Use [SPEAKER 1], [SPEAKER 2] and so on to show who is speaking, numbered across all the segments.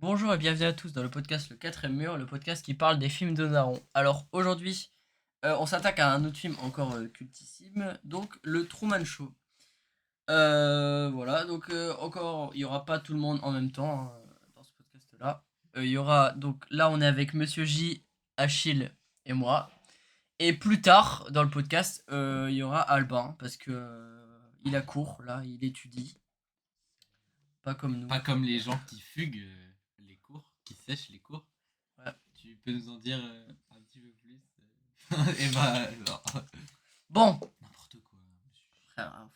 [SPEAKER 1] Bonjour et bienvenue à tous dans le podcast Le Quatrième Mur, le podcast qui parle des films de Naron. Alors aujourd'hui, on s'attaque à un autre film encore cultissime, donc le Truman Show. Voilà, donc encore, il n'y aura pas tout le monde en même temps hein, dans ce podcast-là. Il y aura, donc là on est avec Monsieur J, Achille et moi. Et plus tard dans le podcast, il y aura Albin, parce que il a cours, là, il étudie, pas comme nous.
[SPEAKER 2] Pas comme les gens qui fuguent les cours, qui sèchent les cours.
[SPEAKER 1] Ouais.
[SPEAKER 2] Tu peux nous en dire un petit peu plus Et bah, non.
[SPEAKER 1] Bon,
[SPEAKER 2] N'importe quoi.
[SPEAKER 1] frère,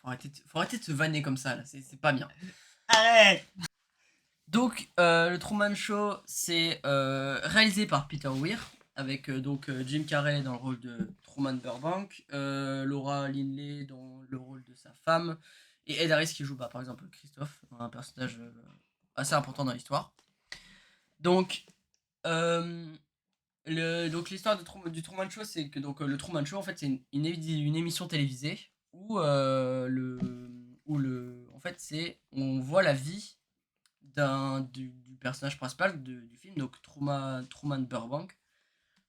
[SPEAKER 1] faut arrêter de se vanner comme ça, là, c'est pas bien.
[SPEAKER 3] Arrête.
[SPEAKER 1] Donc, le Truman Show, c'est réalisé par Peter Weir, avec Jim Carrey dans le rôle de Truman Burbank, Laura Linney dans le rôle de sa femme, et Ed Harris qui joue par exemple Christophe, un personnage assez important dans l'histoire. Donc, euh, l'histoire du Truman Show, c'est que le Truman Show, en fait, c'est une émission télévisée où, en fait, on voit la vie du personnage principal du film, donc Truman Burbank.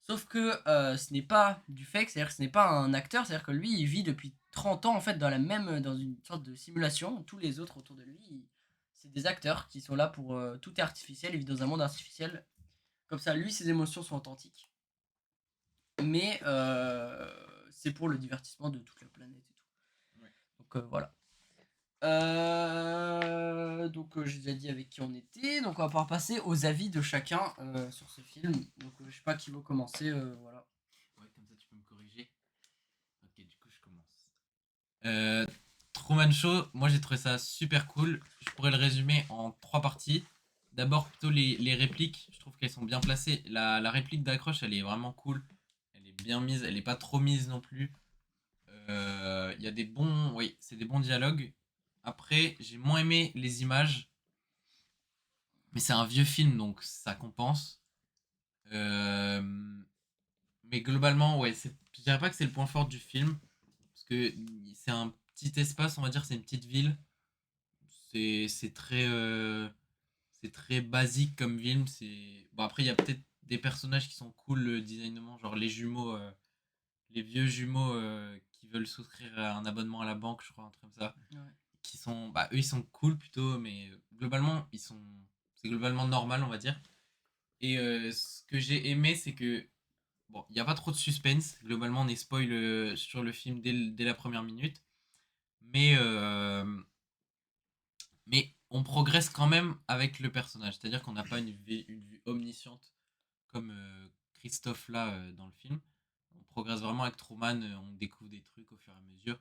[SPEAKER 1] Sauf que ce n'est pas du fake, c'est-à-dire que ce n'est pas un acteur, c'est-à-dire que lui, il vit depuis 30 ans en fait dans une sorte de simulation. Tous les autres autour de lui, c'est des acteurs qui sont là pour tout est artificiel, il vit dans un monde artificiel. Comme ça, lui, ses émotions sont authentiques, mais c'est pour le divertissement de toute la planète et tout.
[SPEAKER 2] Ouais.
[SPEAKER 1] Donc voilà. J'ai déjà dit avec qui on était. Donc on va pouvoir passer aux avis de chacun sur ce film. Donc je sais pas qui veut commencer. Voilà.
[SPEAKER 2] Ouais, comme ça tu peux me corriger. Ok, du coup je commence. Truman Show, moi j'ai trouvé ça super cool. Je pourrais le résumer en trois parties. D'abord plutôt les répliques, je trouve qu'elles sont bien placées. La réplique d'accroche, elle est vraiment cool. Elle est bien mise, elle est pas trop mise non plus. Il y a des bons, oui, c'est des bons dialogues. Après, j'ai moins aimé les images, mais c'est un vieux film donc ça compense. Euh, mais globalement, ouais, je dirais pas que c'est le point fort du film parce que c'est un petit espace, on va dire, c'est une petite ville. C'est c'est très basique comme film. C'est bon, après il y a peut-être des personnages qui sont cool le designement, genre les jumeaux, les vieux jumeaux qui veulent souscrire à un abonnement à la banque, je crois, un truc comme ça.
[SPEAKER 1] Ouais.
[SPEAKER 2] Qui sont, bah, eux ils sont cool plutôt, mais globalement c'est globalement normal, on va dire. Et ce que j'ai aimé, c'est que bon, il n'y a pas trop de suspense. Globalement, on est spoil sur le film dès la première minute, mais on progresse quand même avec le personnage. C'est-à-dire qu'on n'a pas une vue omnisciente comme Christophe là dans le film. On progresse vraiment avec Truman, on découvre des trucs au fur et à mesure.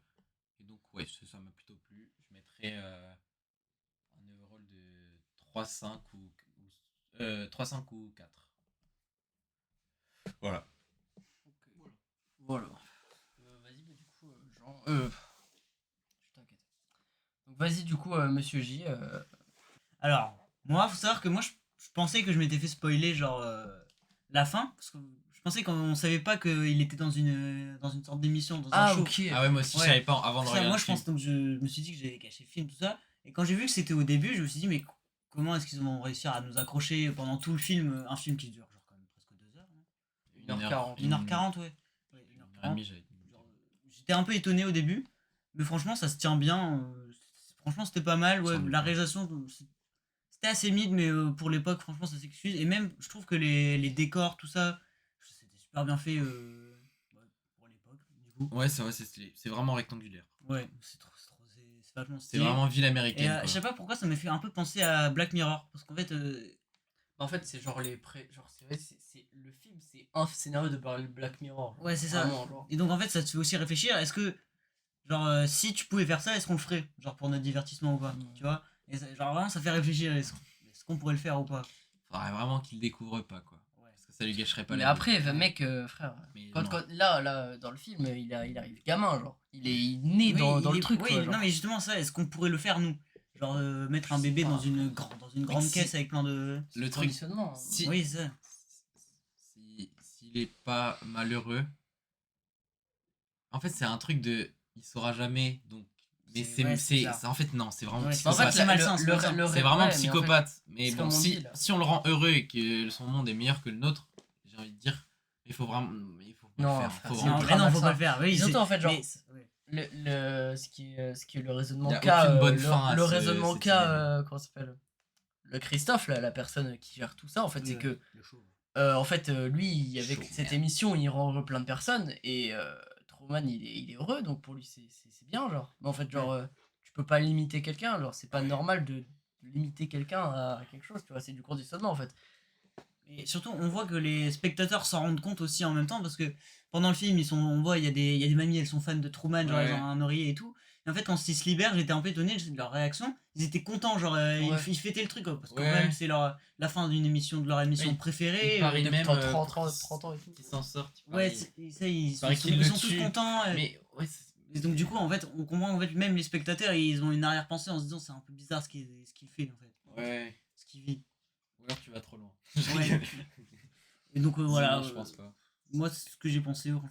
[SPEAKER 2] Et donc, ouais, ça m'a plutôt plu. Je mettrais un overall de 3,5 3,5 ou 4. Voilà.
[SPEAKER 1] Ok. Voilà. Vas-y, bah, du coup, Jean. Je t'inquiète. Donc vas-y, du coup, Monsieur J.
[SPEAKER 3] Alors, moi, faut savoir que je pensais que je m'étais fait spoiler, genre, la fin. Parce que je pensais qu'on savait pas qu'il était dans une sorte d'émission, dans un
[SPEAKER 1] Ah,
[SPEAKER 3] show.
[SPEAKER 1] ok.
[SPEAKER 2] Ah ouais, moi aussi,
[SPEAKER 3] Ouais.
[SPEAKER 2] je savais pas avant de
[SPEAKER 3] Ça,
[SPEAKER 2] regarder
[SPEAKER 3] moi,
[SPEAKER 2] le
[SPEAKER 3] je
[SPEAKER 2] film.
[SPEAKER 3] pense, donc je me suis dit que j'avais caché le film, tout ça. Et quand j'ai vu que c'était au début, je me suis dit, mais comment est-ce qu'ils vont réussir à nous accrocher pendant tout le film, un film qui dure, genre, quand même presque 2 heures, non?
[SPEAKER 1] 1h40.
[SPEAKER 3] 1h40, ouais. Ouais,
[SPEAKER 2] Une heure et demie,
[SPEAKER 3] 1h40.
[SPEAKER 2] j'avais.
[SPEAKER 3] Genre, j'étais un peu étonné au début, mais franchement, ça se tient bien. Franchement, c'était pas mal. Ouais,
[SPEAKER 2] Sans doute
[SPEAKER 3] la
[SPEAKER 2] pas.
[SPEAKER 1] Ouais.
[SPEAKER 3] réalisation, c'était assez mid, mais pour l'époque, franchement, ça s'excuse. Et même, je trouve que les décors, tout ça, c'était super bien fait ouais, pour l'époque, du coup.
[SPEAKER 2] Ouais, c'est vrai, c'est stylé. C'est vraiment rectangulaire.
[SPEAKER 3] Ouais, c'est vachement
[SPEAKER 2] C'est
[SPEAKER 3] stylé.
[SPEAKER 2] vraiment ville
[SPEAKER 3] Et
[SPEAKER 2] américaine,
[SPEAKER 3] je
[SPEAKER 2] quoi.
[SPEAKER 3] sais pas pourquoi ça m'a fait un peu penser à Black Mirror. Parce qu'en fait,
[SPEAKER 1] En fait, c'est genre genre c'est vrai, le film, c'est un scénario de Black Mirror. Genre.
[SPEAKER 3] ouais, c'est ça.
[SPEAKER 1] Vraiment, genre.
[SPEAKER 3] Et donc, en fait, ça te fait aussi réfléchir. Est-ce que, genre, si tu pouvais faire ça, est-ce qu'on le ferait? Genre, pour notre divertissement ou pas?
[SPEAKER 1] Mm.
[SPEAKER 3] Tu vois? Et genre, vraiment, ça fait réfléchir. Est-ce qu'on pourrait le faire ou pas?
[SPEAKER 2] Faudrait vraiment qu'il découvre pas, quoi.
[SPEAKER 3] Ouais.
[SPEAKER 2] Parce que ça lui gâcherait pas
[SPEAKER 1] Mais
[SPEAKER 2] la vie.
[SPEAKER 1] après, mec, frère,
[SPEAKER 2] Mais non.
[SPEAKER 1] là, dans le film, il arrive gamin, genre. Il est né
[SPEAKER 3] Oui,
[SPEAKER 1] dans le truc, quoi,
[SPEAKER 3] oui, non,
[SPEAKER 1] genre.
[SPEAKER 3] mais justement, ça, est-ce qu'on pourrait le faire, nous? Genre, mettre
[SPEAKER 1] Je
[SPEAKER 3] un
[SPEAKER 1] sais
[SPEAKER 3] bébé
[SPEAKER 1] pas, frère.
[SPEAKER 3] dans une
[SPEAKER 2] Mec,
[SPEAKER 3] grande caisse avec plein de.
[SPEAKER 1] C'est
[SPEAKER 2] Le
[SPEAKER 1] du
[SPEAKER 2] truc.
[SPEAKER 1] conditionnement. Hein.
[SPEAKER 2] Si.
[SPEAKER 3] Oui, c'est ça.
[SPEAKER 2] S'il est pas malheureux. En fait, c'est un truc de. Il saura jamais. Donc, Mais
[SPEAKER 3] ouais,
[SPEAKER 2] c'est
[SPEAKER 3] ça.
[SPEAKER 2] en fait, non, c'est vraiment
[SPEAKER 3] Ouais, c'est
[SPEAKER 1] Mais en fait,
[SPEAKER 2] psychopathe.
[SPEAKER 3] c'est malsain, c'est malsain.
[SPEAKER 2] C'est vraiment
[SPEAKER 1] ouais, mais en fait,
[SPEAKER 2] psychopathe. Mais
[SPEAKER 1] c'est
[SPEAKER 2] bon,
[SPEAKER 1] comme on dit, là.
[SPEAKER 2] si on le rend heureux et que son monde est meilleur que le nôtre, j'ai envie de dire, il faut vraiment. Il faut pas
[SPEAKER 1] Non,
[SPEAKER 2] le faire.
[SPEAKER 1] frère,
[SPEAKER 2] Faut
[SPEAKER 1] c'est
[SPEAKER 2] vraiment-
[SPEAKER 3] Non,
[SPEAKER 1] ultra
[SPEAKER 3] mais non, faut
[SPEAKER 1] malsain.
[SPEAKER 3] pas le faire. Oui,
[SPEAKER 1] Et surtout,
[SPEAKER 3] c'est-
[SPEAKER 1] en fait, genre,
[SPEAKER 3] mais ouais.
[SPEAKER 1] ce qui est le raisonnement
[SPEAKER 2] Il y a
[SPEAKER 1] qu'a
[SPEAKER 2] aucune bonne fin à
[SPEAKER 1] le
[SPEAKER 2] ce-
[SPEAKER 1] raisonnement
[SPEAKER 2] cette
[SPEAKER 1] qu'a
[SPEAKER 2] idée-là.
[SPEAKER 1] comment ça s'appelle, le Christophe là, la personne qui gère tout ça en fait,
[SPEAKER 3] Oui,
[SPEAKER 1] c'est que
[SPEAKER 3] le chauve.
[SPEAKER 1] en fait lui avec
[SPEAKER 2] Chaud,
[SPEAKER 1] cette
[SPEAKER 2] merde.
[SPEAKER 1] émission il rend heureux plein de personnes et Truman il est heureux donc pour lui c'est bien genre, mais en fait genre tu peux pas limiter quelqu'un, genre c'est pas normal de limiter quelqu'un à quelque chose, tu vois, c'est du conditionnement en fait.
[SPEAKER 3] Et surtout, on voit que les spectateurs s'en rendent compte aussi en même temps parce que pendant le film, on voit, il y a des mamies, elles sont fans de Truman, genre
[SPEAKER 2] Ouais.
[SPEAKER 3] elles ont un oreiller et tout. Et en fait, quand ils se libèrent, j'étais un peu étonné de leur réaction. Ils étaient contents, genre
[SPEAKER 1] Ouais.
[SPEAKER 3] ils fêtaient le truc, quoi, parce que
[SPEAKER 2] Ouais.
[SPEAKER 3] quand même, c'est la fin d'une émission, de leur émission
[SPEAKER 2] Oui,
[SPEAKER 3] préférée.
[SPEAKER 2] il paraît
[SPEAKER 1] Depuis
[SPEAKER 2] même,
[SPEAKER 1] 30 ans,
[SPEAKER 2] pour
[SPEAKER 1] 30 ans et tout.
[SPEAKER 2] qui s'en sortent.
[SPEAKER 3] Ouais, ça,
[SPEAKER 2] paraît qu'ils
[SPEAKER 3] ils
[SPEAKER 2] le
[SPEAKER 3] sont tous
[SPEAKER 2] tuent.
[SPEAKER 3] contents.
[SPEAKER 2] Mais ouais,
[SPEAKER 3] Et donc du coup, en fait, on comprend en fait même les spectateurs, ils ont une arrière-pensée en se disant c'est un peu bizarre ce qu'il fait en fait,
[SPEAKER 2] ouais.
[SPEAKER 3] ce qu'il vit.
[SPEAKER 2] Ou alors tu vas trop loin.
[SPEAKER 3] Ouais. Et donc voilà,
[SPEAKER 2] Je pense pas.
[SPEAKER 3] moi c'est ce que j'ai pensé, franchement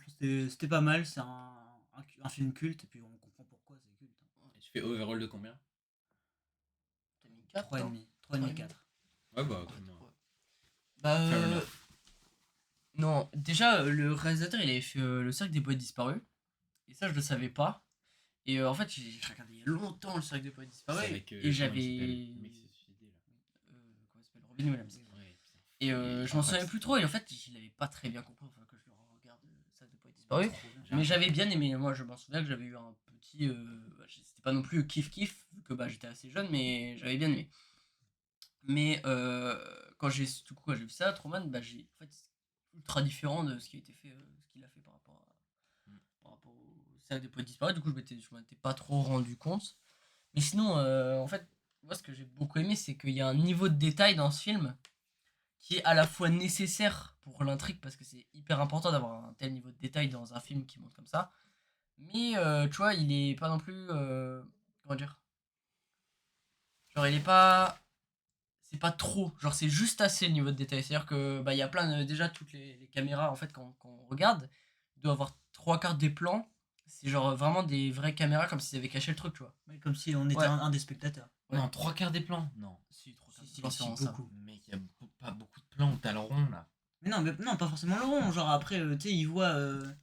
[SPEAKER 3] c'était pas mal, c'est un film culte et puis on comprend pourquoi c'est culte.
[SPEAKER 2] Et tu fais overall de combien?
[SPEAKER 1] T'as mis 4
[SPEAKER 3] 3,5, 3,5, 4.
[SPEAKER 2] Ouais, bah, comme moi.
[SPEAKER 1] Bah
[SPEAKER 2] Fair enough.
[SPEAKER 1] non, déjà le réalisateur il avait fait le cercle des poètes disparus et ça je le savais pas. Et en fait j'ai regardé il y a longtemps le cercle des poètes disparus
[SPEAKER 2] C'est avec,
[SPEAKER 1] et
[SPEAKER 2] comment il
[SPEAKER 1] j'avais
[SPEAKER 2] s'appelle, le mec qui s'est suicidé, là.
[SPEAKER 1] comment il s'appelle, Robin Williams.
[SPEAKER 2] Ouais, putain.
[SPEAKER 1] Et je m'en souviens plus trop et en fait je l'avais pas très bien compris, enfin que je le regarde le cercle des poètes disparus. Mais j'avais bien aimé, moi je m'en souviens que j'avais eu un petit c'était pas non plus kiff kiff vu que bah j'étais assez jeune mais j'avais bien aimé. Mais quand j'ai vu ça, Truman, bah j'ai en fait c'est ultra différent de ce qui a été fait, ce qu'il a fait par rapport au cercle des poètes disparus. Du coup, je m'étais pas trop rendu compte. Mais sinon, en fait, moi, ce que j'ai beaucoup aimé, c'est qu'il y a un niveau de détail dans ce film qui est à la fois nécessaire pour l'intrigue, parce que c'est hyper important d'avoir un tel niveau de détail dans un film qui monte comme ça. Mais, tu vois, il est pas non plus... comment dire? Genre, il est pas... C'est pas trop, genre c'est juste assez le niveau de détail. C'est-à-dire que bah il y a plein de, déjà toutes les caméras en fait quand on regarde, il doit avoir trois quarts des plans, c'est genre vraiment des vraies caméras comme s'ils avaient caché le truc, tu vois.
[SPEAKER 3] Ouais, comme si on était
[SPEAKER 1] Ouais.
[SPEAKER 3] un des spectateurs.
[SPEAKER 1] Ouais.
[SPEAKER 2] Non, 3 quarts des plans. Non.
[SPEAKER 1] Si, trois quarts
[SPEAKER 3] Si,
[SPEAKER 1] des plans,
[SPEAKER 3] si,
[SPEAKER 1] c'est vraiment ça.
[SPEAKER 3] beaucoup.
[SPEAKER 2] Mec, il y a pas beaucoup de plans où t'as le rond là.
[SPEAKER 3] Mais non, pas forcément le rond, genre après, tu sais, ils voient...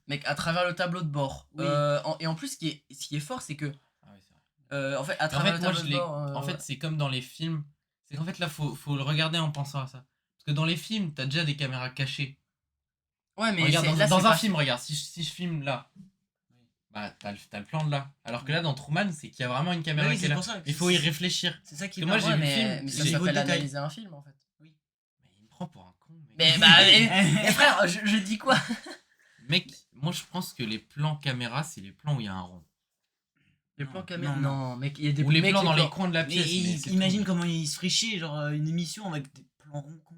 [SPEAKER 1] Mec, à travers le tableau de bord.
[SPEAKER 3] Oui.
[SPEAKER 1] Et en plus, ce qui est fort, c'est que
[SPEAKER 2] Ah ouais, c'est vrai.
[SPEAKER 1] en fait, à
[SPEAKER 2] En
[SPEAKER 1] travers
[SPEAKER 2] fait,
[SPEAKER 1] le
[SPEAKER 2] moi,
[SPEAKER 1] tableau de bord.
[SPEAKER 2] en fait, c'est comme dans les films. C'est qu'en fait, là, faut le regarder en pensant à ça. Parce que dans les films, t'as déjà des caméras cachées.
[SPEAKER 1] ouais, mais
[SPEAKER 2] Regarde,
[SPEAKER 1] là,
[SPEAKER 2] dans
[SPEAKER 1] c'est
[SPEAKER 2] un
[SPEAKER 1] pas-
[SPEAKER 2] film, regarde, si je filme là, bah, t'as le plan de là. Alors que là, dans Truman, c'est qu'il y a vraiment une caméra
[SPEAKER 3] Oui,
[SPEAKER 2] qui
[SPEAKER 3] c'est
[SPEAKER 2] est là.
[SPEAKER 3] pour ça.
[SPEAKER 2] Il faut y réfléchir.
[SPEAKER 3] C'est ça qui
[SPEAKER 2] Parce que moi,
[SPEAKER 3] est
[SPEAKER 2] j'ai
[SPEAKER 1] Ouais,
[SPEAKER 2] vu le
[SPEAKER 1] mais,
[SPEAKER 2] film,
[SPEAKER 1] mais
[SPEAKER 3] c'est
[SPEAKER 1] ça
[SPEAKER 3] le niveau de
[SPEAKER 1] s'appelle
[SPEAKER 3] détail.
[SPEAKER 1] analyser un film en fait.
[SPEAKER 2] Mais il me prend pour un con, mec.
[SPEAKER 1] Mais bah, mais frère, je dis quoi?
[SPEAKER 2] Mec, moi, je pense que les plans caméra, c'est les plans où il y a un rond.
[SPEAKER 1] Les
[SPEAKER 3] Non,
[SPEAKER 1] plans caméra.
[SPEAKER 3] non,
[SPEAKER 1] Non, mec, il y a des
[SPEAKER 2] Ou les
[SPEAKER 1] mecs,
[SPEAKER 2] plans dans les
[SPEAKER 1] plans-
[SPEAKER 2] coins de la
[SPEAKER 3] Mais
[SPEAKER 2] pièce. mais c'est
[SPEAKER 3] imagine
[SPEAKER 2] tout.
[SPEAKER 3] comment ils se feraient chier, genre une émission avec des plans ronds con.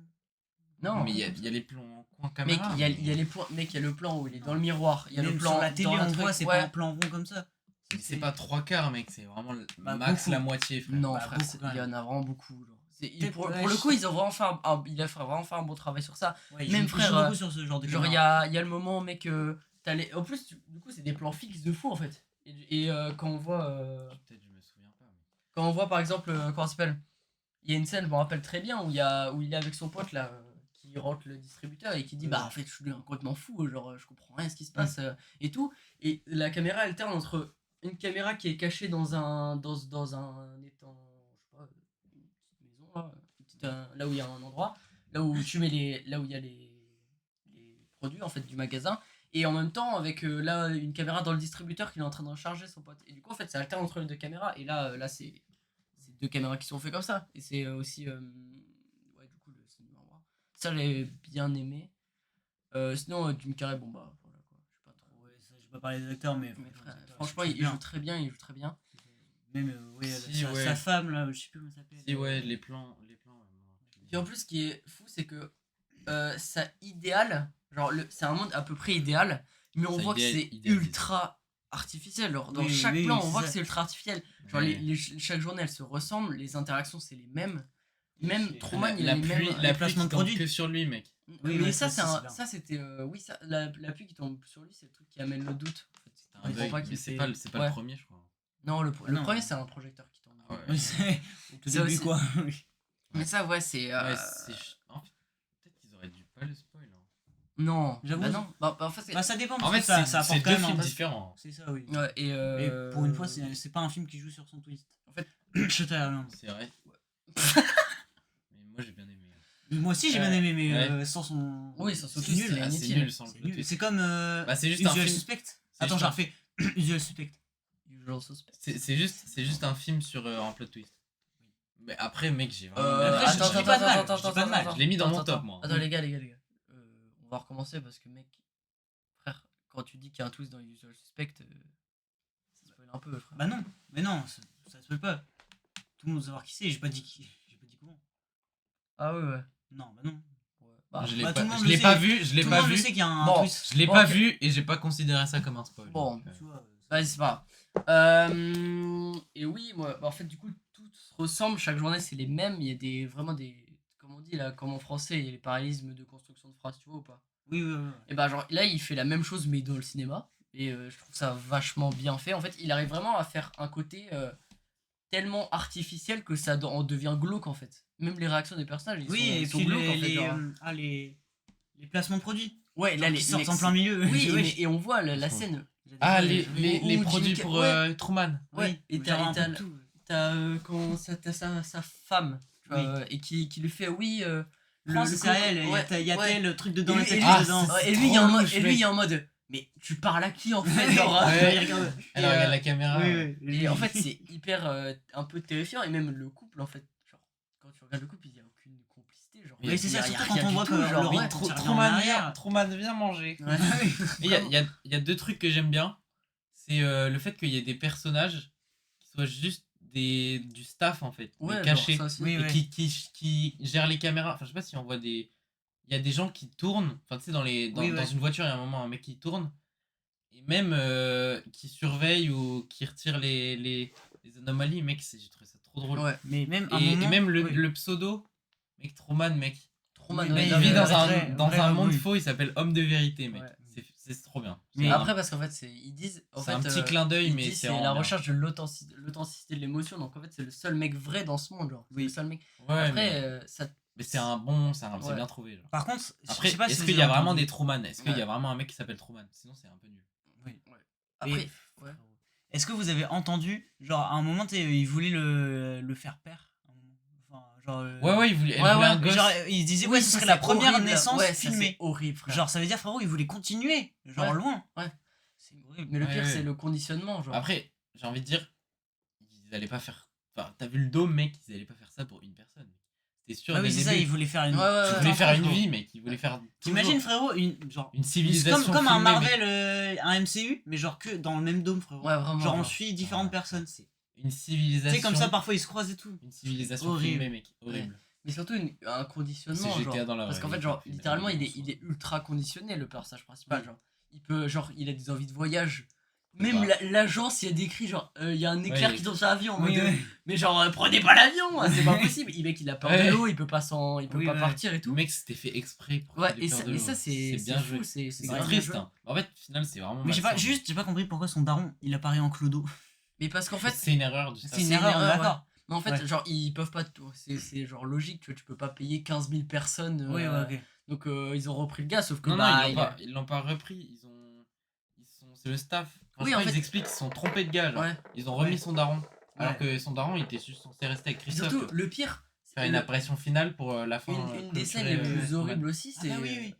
[SPEAKER 1] Non.
[SPEAKER 2] Mais il y a les plans coin
[SPEAKER 1] Mec,
[SPEAKER 2] caméra.
[SPEAKER 1] il y a les plans, mec, il y a le plan où il est dans le miroir, il y a le
[SPEAKER 3] Même
[SPEAKER 1] plan
[SPEAKER 3] sur la télé,
[SPEAKER 1] dans
[SPEAKER 3] on
[SPEAKER 1] truc,
[SPEAKER 3] voit, c'est
[SPEAKER 1] ouais.
[SPEAKER 3] pas un plan rond comme ça.
[SPEAKER 2] Mais c'est pas 3 quarts, mec, c'est vraiment
[SPEAKER 3] Bah,
[SPEAKER 2] max
[SPEAKER 3] beaucoup.
[SPEAKER 2] la moitié, frère.
[SPEAKER 1] Non,
[SPEAKER 3] Bah,
[SPEAKER 1] frère,
[SPEAKER 3] beaucoup, quand
[SPEAKER 1] il y en
[SPEAKER 3] même.
[SPEAKER 1] a vraiment beaucoup. Genre.
[SPEAKER 3] Peut-être,
[SPEAKER 1] Pour
[SPEAKER 3] ouais,
[SPEAKER 1] le
[SPEAKER 3] je
[SPEAKER 1] coup,
[SPEAKER 3] sais.
[SPEAKER 1] ils ont vraiment il a vraiment fait un bon travail sur ça.
[SPEAKER 3] Ouais,
[SPEAKER 1] Même
[SPEAKER 3] ils
[SPEAKER 1] frère,
[SPEAKER 3] jouent beaucoup sur ce genre de
[SPEAKER 1] Genre,
[SPEAKER 3] caméra.
[SPEAKER 1] il y a le moment, mec, en plus, du coup, c'est des plans fixes de fou en fait. Et quand on voit.
[SPEAKER 2] Peut-être je me souviens pas. Mais...
[SPEAKER 1] Quand on voit par exemple, comment ça s'appelle? Il y a une scène, je me rappelle très bien, où il est avec son pote là, qui rentre le distributeur et qui dit bah en fait je suis complètement fou, genre je comprends rien à ce qui se passe et tout. Et la caméra alterne entre une caméra qui est cachée dans un étang, je sais pas, une petite maison là, là où il y a un endroit, là où tu mets là où il y a les produits en fait du magasin. Et en même temps, avec là une caméra dans le distributeur qui est en train de recharger son pote. Et du coup, en fait, ça alterne entre les deux caméras. Et là c'est deux caméras qui sont faites comme ça. Et c'est aussi. Ouais, du coup, le cinéma miroir. Ça, j'ai bien aimé. Sinon, Jim Carrey, bon bah voilà quoi. Je sais pas trop.
[SPEAKER 3] Ouais, ça, je vais pas parler des acteurs, mais
[SPEAKER 1] Mais frère,
[SPEAKER 3] les acteurs,
[SPEAKER 1] franchement,
[SPEAKER 3] c'est
[SPEAKER 1] il
[SPEAKER 3] bien.
[SPEAKER 1] joue très bien. Il joue très bien.
[SPEAKER 3] Même ouais,
[SPEAKER 2] Si, ouais.
[SPEAKER 3] sa femme là, je sais plus comment ça s'appelle.
[SPEAKER 2] Si, ouais, les plans.
[SPEAKER 1] Puis en plus, ce qui est fou, c'est que ça idéal. Genre, c'est un monde à peu près idéal. Mais on
[SPEAKER 2] Ça
[SPEAKER 1] voit que c'est
[SPEAKER 2] idéalise.
[SPEAKER 1] ultra artificiel. Genre, dans
[SPEAKER 3] Oui,
[SPEAKER 1] chaque
[SPEAKER 3] oui,
[SPEAKER 1] plan,
[SPEAKER 3] c'est
[SPEAKER 1] on voit
[SPEAKER 3] ça.
[SPEAKER 1] que c'est ultra artificiel. Genre,
[SPEAKER 2] Ouais.
[SPEAKER 1] chaque journée, elles se ressemblent. Les interactions, c'est les mêmes. Même Truman, il
[SPEAKER 2] la
[SPEAKER 1] a les
[SPEAKER 2] pluie,
[SPEAKER 1] mêmes.
[SPEAKER 2] la
[SPEAKER 3] placements
[SPEAKER 2] pluie qui
[SPEAKER 3] de
[SPEAKER 2] tombe
[SPEAKER 3] produits.
[SPEAKER 2] que sur lui, mec.
[SPEAKER 3] Oui,
[SPEAKER 1] mais
[SPEAKER 3] ouais,
[SPEAKER 1] ça,
[SPEAKER 3] ça, c'est bien.
[SPEAKER 1] ça c'était. Oui, ça, la pluie qui tombe sur lui, c'est le truc qui amène le doute. En fait.
[SPEAKER 2] C'est un
[SPEAKER 1] Il comprend
[SPEAKER 2] bug,
[SPEAKER 1] qu'il
[SPEAKER 2] mais
[SPEAKER 1] fait-
[SPEAKER 2] c'est pas
[SPEAKER 1] ouais.
[SPEAKER 2] le premier, je crois.
[SPEAKER 1] Non, le
[SPEAKER 3] Non.
[SPEAKER 1] premier, c'est un projecteur qui tombe.
[SPEAKER 2] Ouais.
[SPEAKER 3] Oui, c'est au tout
[SPEAKER 1] Ça
[SPEAKER 3] début,
[SPEAKER 1] aussi.
[SPEAKER 3] quoi. Oui.
[SPEAKER 1] Mais ça, ouais, c'est.
[SPEAKER 2] Ouais, en fait, peut-être qu'ils auraient dû pas le spoil. Hein.
[SPEAKER 1] Non,
[SPEAKER 3] J'avoue,
[SPEAKER 1] bah non. Bah, en fait, c'est.
[SPEAKER 3] Bah, ça dépend,
[SPEAKER 2] En
[SPEAKER 3] parce
[SPEAKER 2] fait,
[SPEAKER 3] que ça
[SPEAKER 2] c'est
[SPEAKER 3] apporte
[SPEAKER 2] deux
[SPEAKER 3] quand même
[SPEAKER 2] films
[SPEAKER 3] un...
[SPEAKER 2] différents.
[SPEAKER 3] C'est ça, oui.
[SPEAKER 1] Ouais, et.
[SPEAKER 3] Et pour une fois, c'est pas un film qui joue sur son twist.
[SPEAKER 1] En fait-
[SPEAKER 3] Shutter Island.
[SPEAKER 2] C'est vrai. Mais moi j'ai bien aimé.
[SPEAKER 3] Moi aussi, j'ai bien aimé, mais
[SPEAKER 2] Ouais.
[SPEAKER 3] sans son...
[SPEAKER 1] Oui, sans son
[SPEAKER 3] c'est
[SPEAKER 1] twist,
[SPEAKER 3] nul.
[SPEAKER 1] c'est
[SPEAKER 2] Ah, c'est
[SPEAKER 1] inutile.
[SPEAKER 2] nul sans le
[SPEAKER 3] C'est
[SPEAKER 2] plot
[SPEAKER 3] nul.
[SPEAKER 2] twist.
[SPEAKER 3] C'est comme
[SPEAKER 2] Bah, c'est juste un
[SPEAKER 3] Usual
[SPEAKER 2] film.
[SPEAKER 3] Suspect.
[SPEAKER 2] C'est
[SPEAKER 3] Attends,
[SPEAKER 2] juste
[SPEAKER 3] j'en
[SPEAKER 2] un-
[SPEAKER 3] refais. Usual Suspect.
[SPEAKER 1] Usual Suspect.
[SPEAKER 2] C'est juste un film sur un plot twist. Mais après, mec, j'ai vraiment.
[SPEAKER 3] après, je dis pas de mal, je dis pas de mal.
[SPEAKER 2] Je l'ai mis dans mon
[SPEAKER 1] Attends,
[SPEAKER 2] top, moi.
[SPEAKER 1] Attends, les gars. On va recommencer parce que, mec, frère, quand tu dis qu'il y a un twist dans Usual Suspect, ça spoil un peu, frère.
[SPEAKER 3] Bah non, mais non, ça se peut pas. Tout le monde veut savoir qui c'est, j'ai pas dit comment.
[SPEAKER 1] Ah, ouais.
[SPEAKER 3] Non, bah non.
[SPEAKER 1] Ouais. Bah,
[SPEAKER 2] Je l'ai
[SPEAKER 3] bah, tout le monde
[SPEAKER 2] je
[SPEAKER 3] le
[SPEAKER 2] l'ai
[SPEAKER 3] sait.
[SPEAKER 2] pas vu, je l'ai
[SPEAKER 3] Tout le
[SPEAKER 2] pas
[SPEAKER 3] monde le
[SPEAKER 2] vu.
[SPEAKER 3] sait qu'il y a un
[SPEAKER 1] Bon.
[SPEAKER 3] twist.
[SPEAKER 2] Je l'ai
[SPEAKER 1] Bon,
[SPEAKER 2] pas
[SPEAKER 1] ok.
[SPEAKER 2] vu et j'ai pas considéré ça comme un spoil.
[SPEAKER 1] Bon.
[SPEAKER 2] donc,
[SPEAKER 3] Tu vois,
[SPEAKER 1] Vas-y, c'est pas grave. Et oui, moi, bah, en fait, du coup, tout se ressemble. Chaque journée, c'est les mêmes. Il y a vraiment des. Comme on dit là, comme en français, il y a les parallélismes de construction de phrases, tu vois ou pas?
[SPEAKER 3] oui, oui, oui.
[SPEAKER 1] Et bah, genre, là, il fait la même chose, mais dans le cinéma. Et je trouve ça vachement bien fait. En fait, il arrive vraiment à faire un côté tellement artificiel que ça en devient glauque, en fait. Même les réactions des personnages,
[SPEAKER 3] Oui,
[SPEAKER 1] ils
[SPEAKER 3] et
[SPEAKER 1] sont
[SPEAKER 3] puis
[SPEAKER 1] glauques, en fait. Genre.
[SPEAKER 3] les placements de produits.
[SPEAKER 1] Ouais, là,
[SPEAKER 3] Genre qui sortent en plein milieu.
[SPEAKER 1] Oui,
[SPEAKER 3] Ouais,
[SPEAKER 1] et on voit la
[SPEAKER 2] Ils sont-
[SPEAKER 1] scène.
[SPEAKER 2] Ah,
[SPEAKER 3] Ou-
[SPEAKER 2] les
[SPEAKER 1] ou
[SPEAKER 2] produits
[SPEAKER 1] Jim
[SPEAKER 2] pour
[SPEAKER 1] Ouais.
[SPEAKER 2] Truman.
[SPEAKER 1] Ouais, et
[SPEAKER 3] genre un
[SPEAKER 1] t'as
[SPEAKER 3] peu de tout.
[SPEAKER 1] t'as sa femme, tu vois,
[SPEAKER 3] Oui.
[SPEAKER 1] et qui lui fait oui
[SPEAKER 3] Prends, c'est elle, il y a
[SPEAKER 1] ouais.
[SPEAKER 3] tel truc dedans,
[SPEAKER 1] Et
[SPEAKER 3] et tel
[SPEAKER 1] lui-
[SPEAKER 3] truc
[SPEAKER 2] ah,
[SPEAKER 3] dedans.
[SPEAKER 2] c'est-
[SPEAKER 1] Et lui il est en
[SPEAKER 2] trop
[SPEAKER 1] mode
[SPEAKER 2] louche, mec.
[SPEAKER 1] mais tu parles à qui en fait genre,
[SPEAKER 2] Ouais.
[SPEAKER 3] Il regarde.
[SPEAKER 2] Elle
[SPEAKER 1] Et,
[SPEAKER 2] regarde la caméra.
[SPEAKER 3] Oui, oui.
[SPEAKER 1] et en fait c'est hyper un peu terrifiant, et même le couple en fait, genre quand tu regardes le couple il y a aucune complicité, genre
[SPEAKER 3] Oui, c'est ça,
[SPEAKER 1] il y a
[SPEAKER 3] surtout
[SPEAKER 1] rien
[SPEAKER 3] quand on
[SPEAKER 1] du
[SPEAKER 3] voit
[SPEAKER 1] tout,
[SPEAKER 3] que
[SPEAKER 1] genre,
[SPEAKER 3] leur
[SPEAKER 1] ouais.
[SPEAKER 3] vie tire en arrière.
[SPEAKER 2] Truman vient manger.
[SPEAKER 1] Ouais.
[SPEAKER 2] Et il y a deux trucs que j'aime bien. C'est le fait qu'il y ait des personnages qui soient juste du staff en fait,
[SPEAKER 1] Ouais,
[SPEAKER 2] mais
[SPEAKER 1] genre,
[SPEAKER 2] cachés.
[SPEAKER 1] ça aussi.
[SPEAKER 3] Oui,
[SPEAKER 2] Et
[SPEAKER 3] ouais.
[SPEAKER 2] qui gèrent les caméras. Enfin, je sais pas si on voit des. Il y a des gens qui tournent. Enfin, tu sais, dans
[SPEAKER 3] Oui,
[SPEAKER 2] dans
[SPEAKER 3] ouais.
[SPEAKER 2] une voiture, il y a un moment, un mec qui tourne. Et même qui surveille ou qui retire les anomalies. Mec, j'ai trouvé ça trop drôle.
[SPEAKER 1] Ouais.
[SPEAKER 3] Mais même un
[SPEAKER 2] Et
[SPEAKER 3] moment.
[SPEAKER 2] même
[SPEAKER 3] oui.
[SPEAKER 2] le pseudo, mec, Truman, mec.
[SPEAKER 1] Truman,
[SPEAKER 3] Oui,
[SPEAKER 1] ouais,
[SPEAKER 3] mais
[SPEAKER 2] Il
[SPEAKER 1] non,
[SPEAKER 2] vit
[SPEAKER 1] mais-
[SPEAKER 2] dans
[SPEAKER 3] vrai,
[SPEAKER 2] un
[SPEAKER 3] vrai,
[SPEAKER 2] monde
[SPEAKER 3] oui.
[SPEAKER 2] faux, il s'appelle Homme de vérité, mec.
[SPEAKER 1] Ouais.
[SPEAKER 2] C'est trop bien.
[SPEAKER 3] Mais
[SPEAKER 2] C'est
[SPEAKER 1] après parce qu'en fait ils disent en
[SPEAKER 2] c'est
[SPEAKER 1] fait
[SPEAKER 2] un petit clin d'œil,
[SPEAKER 1] ils
[SPEAKER 2] mais
[SPEAKER 1] disent
[SPEAKER 2] c'est
[SPEAKER 1] c'est la
[SPEAKER 2] vraiment bien.
[SPEAKER 1] recherche de l'authenticité de l'émotion, donc en fait c'est le seul mec vrai dans ce monde, genre c'est
[SPEAKER 3] Oui.
[SPEAKER 1] le seul mec.
[SPEAKER 2] Ouais,
[SPEAKER 1] Après ça
[SPEAKER 2] mais c'est un bon, c'est
[SPEAKER 1] Ouais.
[SPEAKER 2] bien trouvé. Genre.
[SPEAKER 3] Par contre,
[SPEAKER 2] Après,
[SPEAKER 3] je sais pas si
[SPEAKER 2] est-ce
[SPEAKER 3] vous
[SPEAKER 2] qu'il y a
[SPEAKER 3] avez
[SPEAKER 2] vraiment
[SPEAKER 3] entendu.
[SPEAKER 2] des Truman? Est-ce qu'il y
[SPEAKER 1] Ouais.
[SPEAKER 2] a vraiment un mec qui s'appelle Truman? Sinon, c'est un peu nul.
[SPEAKER 1] après
[SPEAKER 3] Et-
[SPEAKER 1] ouais.
[SPEAKER 3] Est-ce que vous avez entendu, genre à un moment, ils voulaient le faire père à un moment. Enfin, genre.
[SPEAKER 2] Ouais, il voulait, elle
[SPEAKER 1] Ouais,
[SPEAKER 2] voulait
[SPEAKER 1] ouais,
[SPEAKER 2] un gosse.
[SPEAKER 3] Genre, ils disaient, ouais, ce
[SPEAKER 1] ça,
[SPEAKER 3] serait la
[SPEAKER 1] c'est
[SPEAKER 3] première
[SPEAKER 1] horrible.
[SPEAKER 3] naissance
[SPEAKER 1] Ouais, ça,
[SPEAKER 3] filmée.
[SPEAKER 1] c'est horrible, frère.
[SPEAKER 3] Genre, ça veut dire, frérot, ils voulaient continuer, genre
[SPEAKER 1] Ouais.
[SPEAKER 3] loin.
[SPEAKER 1] Ouais.
[SPEAKER 3] C'est horrible.
[SPEAKER 1] Mais le
[SPEAKER 2] Ouais,
[SPEAKER 1] pire
[SPEAKER 2] ouais.
[SPEAKER 1] c'est le conditionnement, genre.
[SPEAKER 2] Après, j'ai envie de dire, ils allaient pas faire. Enfin, t'as vu le dôme, mec, ils allaient pas faire ça pour une personne. C'était sûr.
[SPEAKER 3] Ah
[SPEAKER 2] dès
[SPEAKER 3] oui,
[SPEAKER 2] le
[SPEAKER 3] c'est ça,
[SPEAKER 2] début.
[SPEAKER 3] ils voulaient faire une.
[SPEAKER 1] Ouais, ouais,
[SPEAKER 2] Ils
[SPEAKER 1] ouais.
[SPEAKER 2] voulaient faire une
[SPEAKER 3] Frérot.
[SPEAKER 2] vie, mec. Ils voulaient faire.
[SPEAKER 3] T'imagines,
[SPEAKER 2] toujours
[SPEAKER 3] frérot, genre.
[SPEAKER 2] une civilisation.
[SPEAKER 3] Comme un
[SPEAKER 2] filmée,
[SPEAKER 3] Marvel,
[SPEAKER 2] mec.
[SPEAKER 3] un MCU, mais genre que dans le même dôme, frérot.
[SPEAKER 1] Ouais, vraiment.
[SPEAKER 3] Genre, on suit différentes
[SPEAKER 2] Ouais.
[SPEAKER 3] personnes. C'est.
[SPEAKER 2] Une
[SPEAKER 3] Tu
[SPEAKER 2] civilisation.
[SPEAKER 3] sais, comme ça, parfois ils se croisent et tout.
[SPEAKER 2] Une civilisation
[SPEAKER 3] Horrible.
[SPEAKER 2] filmée, mec. Horrible.
[SPEAKER 1] Mais surtout un conditionnement,
[SPEAKER 2] C'est GTA
[SPEAKER 1] genre.
[SPEAKER 2] dans la
[SPEAKER 1] Parce
[SPEAKER 2] vraie
[SPEAKER 1] qu'en
[SPEAKER 2] vie,
[SPEAKER 1] fait, genre,
[SPEAKER 2] filmé
[SPEAKER 1] littéralement,
[SPEAKER 2] dans le
[SPEAKER 1] il est ultra conditionné, le personnage principal.
[SPEAKER 3] Oui.
[SPEAKER 1] Genre, il a des envies de voyage.
[SPEAKER 2] peut
[SPEAKER 1] Même
[SPEAKER 2] pas.
[SPEAKER 1] l'agence, il y a décrit, genre, il y a un éclair
[SPEAKER 2] Ouais.
[SPEAKER 1] qui tombe sur l'avion. en mode,
[SPEAKER 3] Oui, ouais.
[SPEAKER 1] mais genre, prenez pas l'avion, hein, c'est pas possible. Le mec, il a peur
[SPEAKER 2] Ouais.
[SPEAKER 1] de l'eau, il peut pas
[SPEAKER 3] Oui, ouais.
[SPEAKER 1] partir et
[SPEAKER 2] Le
[SPEAKER 1] tout.
[SPEAKER 2] mec, c'était fait exprès pour
[SPEAKER 1] Ouais,
[SPEAKER 2] qu'il ait
[SPEAKER 1] et
[SPEAKER 2] peur
[SPEAKER 1] ça,
[SPEAKER 2] de
[SPEAKER 1] mais
[SPEAKER 2] l'eau.
[SPEAKER 1] ça, c'est
[SPEAKER 2] bien
[SPEAKER 1] fou,
[SPEAKER 2] joué.
[SPEAKER 1] c'est
[SPEAKER 2] C'est
[SPEAKER 1] grave bien
[SPEAKER 2] triste,
[SPEAKER 1] joué.
[SPEAKER 2] hein. En fait, au final, c'est vraiment.
[SPEAKER 3] Mais j'ai
[SPEAKER 2] malsain.
[SPEAKER 3] j'ai pas compris pourquoi son daron, il apparaît en clodo.
[SPEAKER 1] Mais parce qu'en fait,
[SPEAKER 2] C'est une erreur du
[SPEAKER 3] C'est
[SPEAKER 2] staff.
[SPEAKER 3] une
[SPEAKER 1] une
[SPEAKER 3] erreur,
[SPEAKER 1] erreur,
[SPEAKER 3] d'accord.
[SPEAKER 1] mais en fait,
[SPEAKER 3] Ouais.
[SPEAKER 1] genre, ils peuvent pas tout. C'est genre logique, tu peux pas payer 15 000 personnes.
[SPEAKER 3] Oui, ouais, ok.
[SPEAKER 1] Donc, ils ont repris le gars, sauf que
[SPEAKER 2] Non,
[SPEAKER 1] bah,
[SPEAKER 2] ils l'ont pas repris. C'est le staff. Quand
[SPEAKER 1] Oui,
[SPEAKER 2] je
[SPEAKER 1] en
[SPEAKER 2] crois,
[SPEAKER 1] fait-
[SPEAKER 2] ils expliquent qu'ils se sont trompés de gars. Genre.
[SPEAKER 1] Ouais.
[SPEAKER 2] Ils ont remis
[SPEAKER 3] Ouais.
[SPEAKER 2] son daron. Alors
[SPEAKER 3] Ouais.
[SPEAKER 2] que son daron, il était juste censé rester avec
[SPEAKER 1] Et
[SPEAKER 2] Christophe.
[SPEAKER 1] surtout,
[SPEAKER 2] tu vois.
[SPEAKER 1] le pire,
[SPEAKER 2] Faire une apparition finale pour la fin.
[SPEAKER 1] une des scènes
[SPEAKER 2] clôturer,
[SPEAKER 1] les plus
[SPEAKER 2] Truman.
[SPEAKER 1] horribles aussi,
[SPEAKER 3] Ah
[SPEAKER 1] c'est.
[SPEAKER 3] bah oui, oui.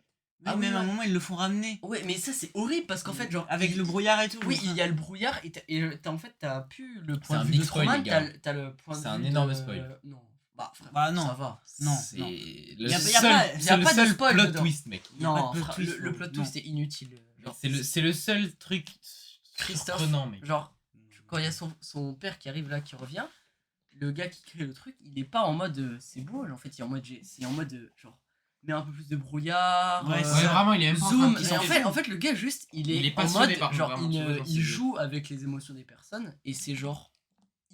[SPEAKER 1] Ah
[SPEAKER 3] Oui,
[SPEAKER 1] oui,
[SPEAKER 3] même à un
[SPEAKER 1] ouais.
[SPEAKER 3] moment, ils le font ramener.
[SPEAKER 1] Ouais, mais ça, c'est horrible parce qu'en fait, genre.
[SPEAKER 3] Avec le brouillard et tout.
[SPEAKER 1] Oui, il y a le brouillard et en fait, t'as plus le point
[SPEAKER 2] un
[SPEAKER 1] de vue
[SPEAKER 2] big
[SPEAKER 1] de
[SPEAKER 2] spoil,
[SPEAKER 1] Truman,
[SPEAKER 2] les gars.
[SPEAKER 1] t'as le point de vue.
[SPEAKER 2] C'est un énorme spoil.
[SPEAKER 1] Non. Bah, frère,
[SPEAKER 3] Bah, non.
[SPEAKER 1] ça va.
[SPEAKER 3] Non,
[SPEAKER 2] C'est
[SPEAKER 3] non.
[SPEAKER 2] le
[SPEAKER 3] Y a
[SPEAKER 2] seul,
[SPEAKER 3] pas-
[SPEAKER 2] c'est
[SPEAKER 1] y a
[SPEAKER 2] le
[SPEAKER 1] pas de
[SPEAKER 2] seul
[SPEAKER 1] spoil
[SPEAKER 2] plot
[SPEAKER 1] dedans.
[SPEAKER 2] twist, mec.
[SPEAKER 3] Y a
[SPEAKER 1] Non,
[SPEAKER 3] pas de plot
[SPEAKER 1] frère,
[SPEAKER 3] twist,
[SPEAKER 1] le plot
[SPEAKER 3] non.
[SPEAKER 1] twist est inutile. Genre,
[SPEAKER 2] C'est le seul truc
[SPEAKER 1] Christophe,
[SPEAKER 2] surprenant, mec.
[SPEAKER 1] genre, quand il y a son père qui arrive là, qui revient, le gars qui crée le truc, il est pas en mode c'est beau, en fait, il est en mode, c'est en mode genre, mets un peu plus de brouillard,
[SPEAKER 3] Ouais,
[SPEAKER 2] Ouais,
[SPEAKER 3] c'est ça.
[SPEAKER 2] vraiment, il est même pas en train
[SPEAKER 1] zoom.
[SPEAKER 2] de
[SPEAKER 1] Et
[SPEAKER 2] pisser.
[SPEAKER 1] en fait, le gars, juste, il est,
[SPEAKER 2] Il est
[SPEAKER 1] en
[SPEAKER 2] passionné
[SPEAKER 1] mode,
[SPEAKER 2] par contre,
[SPEAKER 1] genre,
[SPEAKER 2] vraiment, tu vois, genre,
[SPEAKER 1] il
[SPEAKER 2] c'est-
[SPEAKER 1] joue avec les émotions des personnes, et c'est genre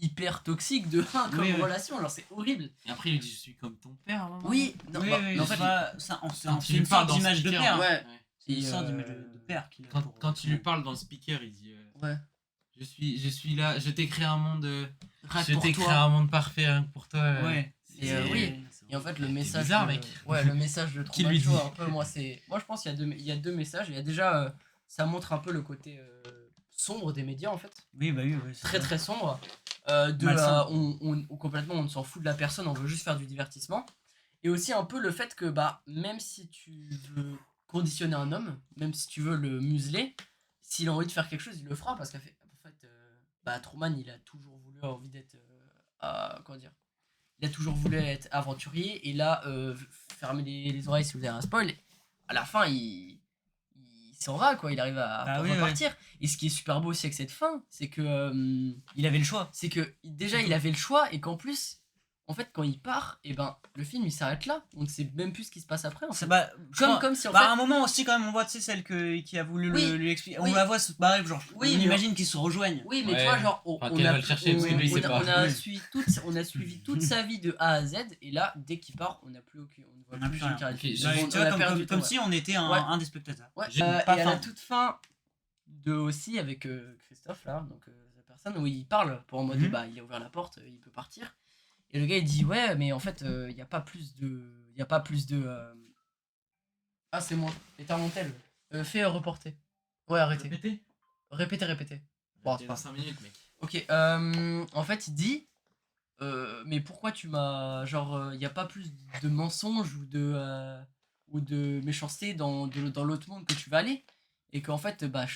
[SPEAKER 1] hyper toxique de comme
[SPEAKER 3] Oui, oui.
[SPEAKER 1] relation, genre, c'est horrible.
[SPEAKER 2] Et après, il lui dit: Je suis comme ton père, à un moment.
[SPEAKER 1] Oui, non,
[SPEAKER 3] Oui,
[SPEAKER 1] bah,
[SPEAKER 3] oui,
[SPEAKER 1] mais en
[SPEAKER 3] c'est
[SPEAKER 1] fait,
[SPEAKER 3] pas-
[SPEAKER 2] Quand
[SPEAKER 3] c'est
[SPEAKER 2] il
[SPEAKER 3] une
[SPEAKER 2] lui parle
[SPEAKER 3] sorte
[SPEAKER 2] dans
[SPEAKER 3] d'image
[SPEAKER 2] le
[SPEAKER 3] de
[SPEAKER 2] speaker,
[SPEAKER 3] père.
[SPEAKER 1] ouais.
[SPEAKER 3] C'est une
[SPEAKER 1] Et,
[SPEAKER 3] sorte d'image de père qu'il a
[SPEAKER 2] Quand,
[SPEAKER 3] pour-
[SPEAKER 2] quand il lui parle dans le speaker, il dit
[SPEAKER 1] ouais.
[SPEAKER 2] je suis là, je t'ai créé un monde,
[SPEAKER 1] Rien que
[SPEAKER 2] je
[SPEAKER 1] pour
[SPEAKER 2] t'ai
[SPEAKER 1] toi.
[SPEAKER 2] créé un monde parfait rien que pour toi.
[SPEAKER 3] Ouais.
[SPEAKER 1] Et oui. Et en fait, le message.
[SPEAKER 2] bizarre,
[SPEAKER 1] de-
[SPEAKER 2] mec.
[SPEAKER 1] Ouais, le message de
[SPEAKER 2] Qui
[SPEAKER 1] Truman
[SPEAKER 2] lui
[SPEAKER 1] Show,
[SPEAKER 2] dit
[SPEAKER 1] un peu, moi, c'est. Moi, je pense qu'il y a deux messages. Il y a déjà. Ça montre un peu le côté sombre des médias, en fait.
[SPEAKER 3] Oui, bah oui, ouais, c'est
[SPEAKER 1] Très,
[SPEAKER 3] ça.
[SPEAKER 1] très sombre.
[SPEAKER 3] Malsain.
[SPEAKER 1] Complètement, on s'en fout de la personne, on veut juste faire du divertissement. Et aussi un peu le fait que, bah, même si tu veux conditionner un homme, même si tu veux le museler, s'il a envie de faire quelque chose, il le fera. Parce qu'en fait, bah, Truman, il a toujours voulu envie d'être. Comment dire, il a toujours voulu être aventurier, et là, fermez les oreilles si vous avez un spoil, à la fin, il s'en va, quoi, il arrive à
[SPEAKER 3] Ah oui,
[SPEAKER 1] repartir. Et ce qui est super beau aussi avec cette fin, c'est que,
[SPEAKER 3] Il avait le choix.
[SPEAKER 1] c'est que déjà, il avait le choix, et qu'en plus, en fait, quand il part, et ben, le film, il s'arrête là. On ne sait même plus ce qui se passe après, en fait.
[SPEAKER 3] Bah, je crois-
[SPEAKER 1] Comme si, en
[SPEAKER 3] bah,
[SPEAKER 1] fait...
[SPEAKER 3] à un moment aussi, quand même, on voit, tu sais, celle qui a voulu
[SPEAKER 1] Oui.
[SPEAKER 3] lui expliquer.
[SPEAKER 1] Oui.
[SPEAKER 3] On la voit se barrer, genre,
[SPEAKER 1] Oui,
[SPEAKER 3] on
[SPEAKER 1] mais
[SPEAKER 3] imagine qu'ils se rejoignent.
[SPEAKER 1] Oui, mais
[SPEAKER 2] Ouais.
[SPEAKER 1] tu vois, genre,
[SPEAKER 2] Enfin, qu'elle va le chercher, parce que lui, il sait pas.
[SPEAKER 1] on a
[SPEAKER 3] Oui.
[SPEAKER 1] suivi toute sa vie de A à Z, et là, dès qu'il part, on n'a plus aucun, on ne voit
[SPEAKER 3] On n'a
[SPEAKER 1] plus
[SPEAKER 3] plus
[SPEAKER 1] Jim
[SPEAKER 3] rien.
[SPEAKER 1] Carrey.
[SPEAKER 2] Ok,
[SPEAKER 3] Bah,
[SPEAKER 1] On
[SPEAKER 3] tu vois,
[SPEAKER 1] a
[SPEAKER 3] comme,
[SPEAKER 1] perdu
[SPEAKER 3] comme,
[SPEAKER 1] du temps,
[SPEAKER 3] comme
[SPEAKER 1] ouais.
[SPEAKER 3] si on était
[SPEAKER 1] Ouais.
[SPEAKER 3] un des spectateurs.
[SPEAKER 1] Ouais,
[SPEAKER 2] J'ai
[SPEAKER 3] pas
[SPEAKER 1] et à la
[SPEAKER 3] fin.
[SPEAKER 1] toute fin de aussi avec Christophe là, donc la personne où il parle pour en mode
[SPEAKER 3] Mhm.
[SPEAKER 1] bah il a ouvert la porte, il peut partir. Et le gars il dit ouais mais en fait il y a pas plus de ah c'est moi, éteins mon tel. Fais reporter. Ouais arrêtez. Répétez. Bon, c'est
[SPEAKER 2] T'es
[SPEAKER 1] pas
[SPEAKER 2] dans 5 minutes, mec.
[SPEAKER 1] Ok, en fait, il dit mais pourquoi tu m'as. Genre, il n'y a pas plus de mensonges ou de méchanceté dans l'autre monde que tu vas aller. Et qu'en fait, bah,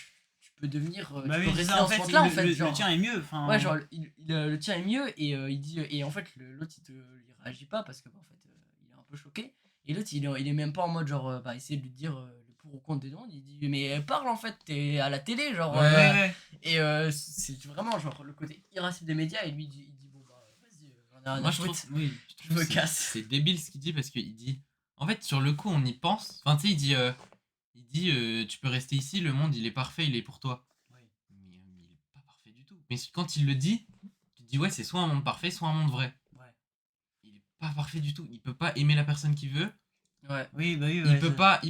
[SPEAKER 1] tu peux devenir.
[SPEAKER 3] Bah
[SPEAKER 1] Tu
[SPEAKER 3] oui,
[SPEAKER 1] peux
[SPEAKER 3] c'est
[SPEAKER 1] rester
[SPEAKER 3] ça,
[SPEAKER 1] dans
[SPEAKER 3] en
[SPEAKER 1] ce
[SPEAKER 3] fait,
[SPEAKER 1] monde-là, en
[SPEAKER 3] le,
[SPEAKER 1] fait.
[SPEAKER 3] le
[SPEAKER 1] Genre,
[SPEAKER 3] tien est mieux. Enfin,
[SPEAKER 1] ouais, genre, le tien est mieux. Et il dit. Et en fait, l'autre, il réagit pas parce que, bah, en fait, il est un peu choqué. Et l'autre, il est même pas en mode, genre, bah, essayer de lui dire le pour ou contre des demandes. Il dit, mais parle en fait, t'es à la télé, genre.
[SPEAKER 2] Ouais,
[SPEAKER 3] ouais.
[SPEAKER 1] Et c'est vraiment genre le côté irascible des médias, et lui il dit bon bah vas-y, j'en ai rien
[SPEAKER 2] Moi,
[SPEAKER 1] à
[SPEAKER 2] je
[SPEAKER 1] foutre.
[SPEAKER 2] trouve,
[SPEAKER 3] Oui.
[SPEAKER 2] je
[SPEAKER 1] Je me
[SPEAKER 2] trouve c'est-
[SPEAKER 1] casse.
[SPEAKER 2] C'est débile ce qu'il dit parce qu'il dit. En fait, sur le coup, on y pense. Enfin, tu sais, il dit tu peux rester ici, le monde il est parfait, il est pour toi.
[SPEAKER 3] Oui.
[SPEAKER 2] Mais il est pas parfait du tout. Mais quand il le dit, tu te dis ouais, c'est soit un monde parfait, soit un monde vrai.
[SPEAKER 3] Ouais.
[SPEAKER 2] Il est pas parfait du tout. Il peut pas aimer la personne qu'il veut.
[SPEAKER 1] Ouais.
[SPEAKER 3] Oui, bah oui,
[SPEAKER 2] Il
[SPEAKER 3] ouais,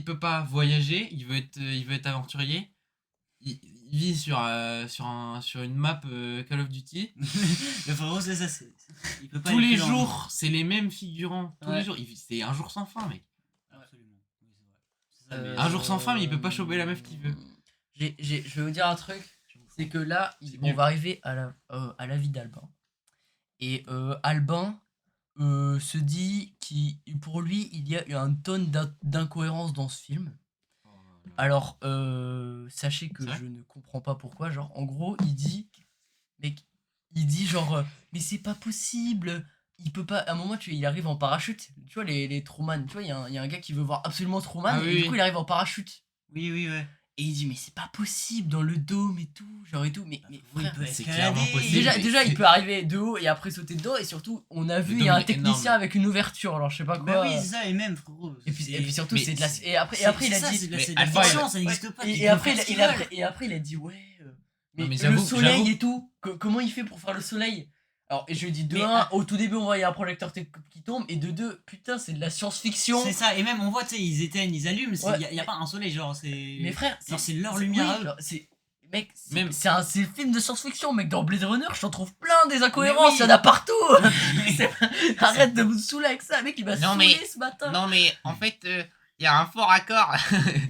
[SPEAKER 2] peut pas voyager. Il veut être aventurier. Il vit sur une map Call of Duty.
[SPEAKER 3] Le frérot, c'est ça. Il peut pas
[SPEAKER 2] Tous
[SPEAKER 3] aller
[SPEAKER 2] les
[SPEAKER 3] plus loin.
[SPEAKER 2] jours, c'est les mêmes figurants. Tous
[SPEAKER 1] Ouais.
[SPEAKER 2] les jours, c'est un jour sans fin, mec.
[SPEAKER 3] Absolument. Oui, c'est vrai. C'est ça,
[SPEAKER 2] Un jour sans fin, mais il peut pas choper la meuf qu'il veut.
[SPEAKER 1] Je vais vous dire un truc, c'est que là,
[SPEAKER 2] C'est
[SPEAKER 1] on
[SPEAKER 2] nul.
[SPEAKER 1] va arriver à la vie d'Albin. Et Albin se dit qu'il pour lui il y a une tonne d'incohérences dans ce film. Alors, sachez que
[SPEAKER 2] C'est vrai
[SPEAKER 1] je ne comprends pas pourquoi. Genre, en gros, il dit genre, mais c'est pas possible. Il peut pas. À un moment, il arrive en parachute. Tu vois, les Truman. Tu vois, il y a un gars qui veut voir absolument Truman.
[SPEAKER 2] Ah
[SPEAKER 1] et
[SPEAKER 2] oui,
[SPEAKER 1] du
[SPEAKER 2] oui.
[SPEAKER 1] coup, il arrive en parachute.
[SPEAKER 3] Oui, ouais.
[SPEAKER 1] Et il dit, mais c'est pas possible dans le dôme et tout. Genre et tout. Mais
[SPEAKER 3] Oui,
[SPEAKER 1] frère,
[SPEAKER 3] il peut
[SPEAKER 2] c'est
[SPEAKER 3] escalader.
[SPEAKER 2] clairement possible.
[SPEAKER 1] déjà,
[SPEAKER 2] mais
[SPEAKER 1] il peut arriver de haut et après sauter dedans. Et surtout, on a vu, il y a
[SPEAKER 2] dôme,
[SPEAKER 1] un
[SPEAKER 2] il est
[SPEAKER 1] technicien
[SPEAKER 2] énorme.
[SPEAKER 1] avec une ouverture. Alors, je sais pas quoi.
[SPEAKER 3] Bah oui, c'est ça, et même, frérot.
[SPEAKER 1] et puis surtout,
[SPEAKER 2] mais
[SPEAKER 1] c'est de la.
[SPEAKER 2] c'est-
[SPEAKER 1] Et après, il a
[SPEAKER 3] c'est
[SPEAKER 1] dit.
[SPEAKER 3] de la
[SPEAKER 2] mais
[SPEAKER 3] c'est de la
[SPEAKER 2] Alpha,
[SPEAKER 3] fiction,
[SPEAKER 2] il-
[SPEAKER 3] ça n'existe pas.
[SPEAKER 1] Et
[SPEAKER 3] ils
[SPEAKER 1] après,
[SPEAKER 3] peuvent faire ce qu'ils veulent.
[SPEAKER 1] et après, il a dit ouais. Mais,
[SPEAKER 2] Non, mais
[SPEAKER 1] le
[SPEAKER 2] j'avoue-
[SPEAKER 1] soleil
[SPEAKER 2] j'avoue-
[SPEAKER 1] et tout, comment il fait pour faire le soleil? Alors, et je lui dis de
[SPEAKER 3] Mais,
[SPEAKER 1] 1, au tout début, on voit il y a un projecteur qui tombe, et de 2, putain, c'est de la science-fiction.
[SPEAKER 3] C'est ça, et même on voit, tu sais, ils éteignent, ils allument, il
[SPEAKER 1] Ouais.
[SPEAKER 3] y a pas un soleil, genre, c'est.
[SPEAKER 1] Mais frère,
[SPEAKER 3] genre, c'est leur lumière à eux.
[SPEAKER 1] genre, mec,
[SPEAKER 2] Même-
[SPEAKER 1] c'est un film de science-fiction, mec. Dans Blade Runner, je t'en trouve plein des incohérences,
[SPEAKER 3] oui.
[SPEAKER 1] il y en a partout. Arrête de me saouler avec ça, mec, il m'a
[SPEAKER 2] Non,
[SPEAKER 1] saoulé
[SPEAKER 2] mais-
[SPEAKER 1] ce matin.
[SPEAKER 2] Non, mais en fait, il y a un fort accord.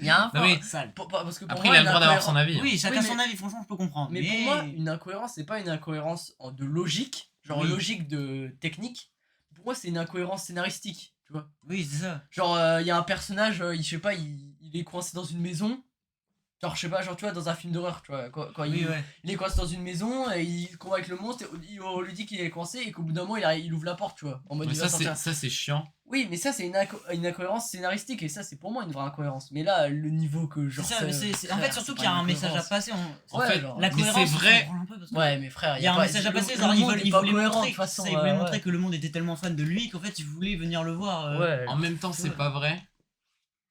[SPEAKER 1] Il y a un
[SPEAKER 2] Non, mais-
[SPEAKER 3] Sale.
[SPEAKER 1] parce que pour
[SPEAKER 2] Après,
[SPEAKER 1] moi,
[SPEAKER 2] il a le
[SPEAKER 1] une
[SPEAKER 2] droit d'avoir
[SPEAKER 1] incohérence-
[SPEAKER 2] son avis. hein.
[SPEAKER 3] Oui, chacun
[SPEAKER 1] Oui,
[SPEAKER 3] son
[SPEAKER 1] mais-
[SPEAKER 3] avis, franchement, je peux comprendre.
[SPEAKER 1] Mais pour moi, une incohérence, c'est pas une incohérence de logique, genre
[SPEAKER 3] Oui.
[SPEAKER 1] logique de technique. Pour moi, c'est une incohérence scénaristique, tu vois.
[SPEAKER 3] Oui, c'est ça.
[SPEAKER 1] Genre, il y a un personnage, je sais pas, il est coincé dans une maison. Genre, je sais pas, genre, tu vois, dans un film d'horreur, tu vois. Quand
[SPEAKER 3] Oui, ouais.
[SPEAKER 1] il est coincé dans une maison, et il combat avec le monstre, et on lui dit qu'il est coincé, et qu'au bout d'un moment, il ouvre la porte, tu vois. En mode,
[SPEAKER 2] Mais
[SPEAKER 1] il va
[SPEAKER 2] ça,
[SPEAKER 1] sortir.
[SPEAKER 2] c'est chiant.
[SPEAKER 1] Oui, mais ça, c'est une incohérence scénaristique, et ça, c'est pour moi une vraie incohérence. Mais là, le niveau que
[SPEAKER 3] C'est
[SPEAKER 1] genre.
[SPEAKER 3] ça, mais en fait, surtout qu'il y a un message à passer.
[SPEAKER 2] En
[SPEAKER 1] Ouais,
[SPEAKER 2] fait,
[SPEAKER 1] genre,
[SPEAKER 3] La
[SPEAKER 2] mais
[SPEAKER 3] cohérence,
[SPEAKER 2] c'est vrai.
[SPEAKER 3] on s'en branle un peu parce que-
[SPEAKER 1] Ouais, mais frère,
[SPEAKER 3] Il y a un message à passer, genre,
[SPEAKER 1] le
[SPEAKER 3] ils
[SPEAKER 1] monde
[SPEAKER 3] veulent
[SPEAKER 1] est pas
[SPEAKER 3] montrer,
[SPEAKER 1] cohérent, de
[SPEAKER 3] de
[SPEAKER 1] toute façon.
[SPEAKER 3] ils voulaient
[SPEAKER 1] ouais.
[SPEAKER 3] montrer que le monde était tellement fan de lui qu'en fait, ils voulaient venir le voir.
[SPEAKER 1] Ouais.
[SPEAKER 2] En même temps, c'est
[SPEAKER 3] Ouais.
[SPEAKER 2] pas vrai.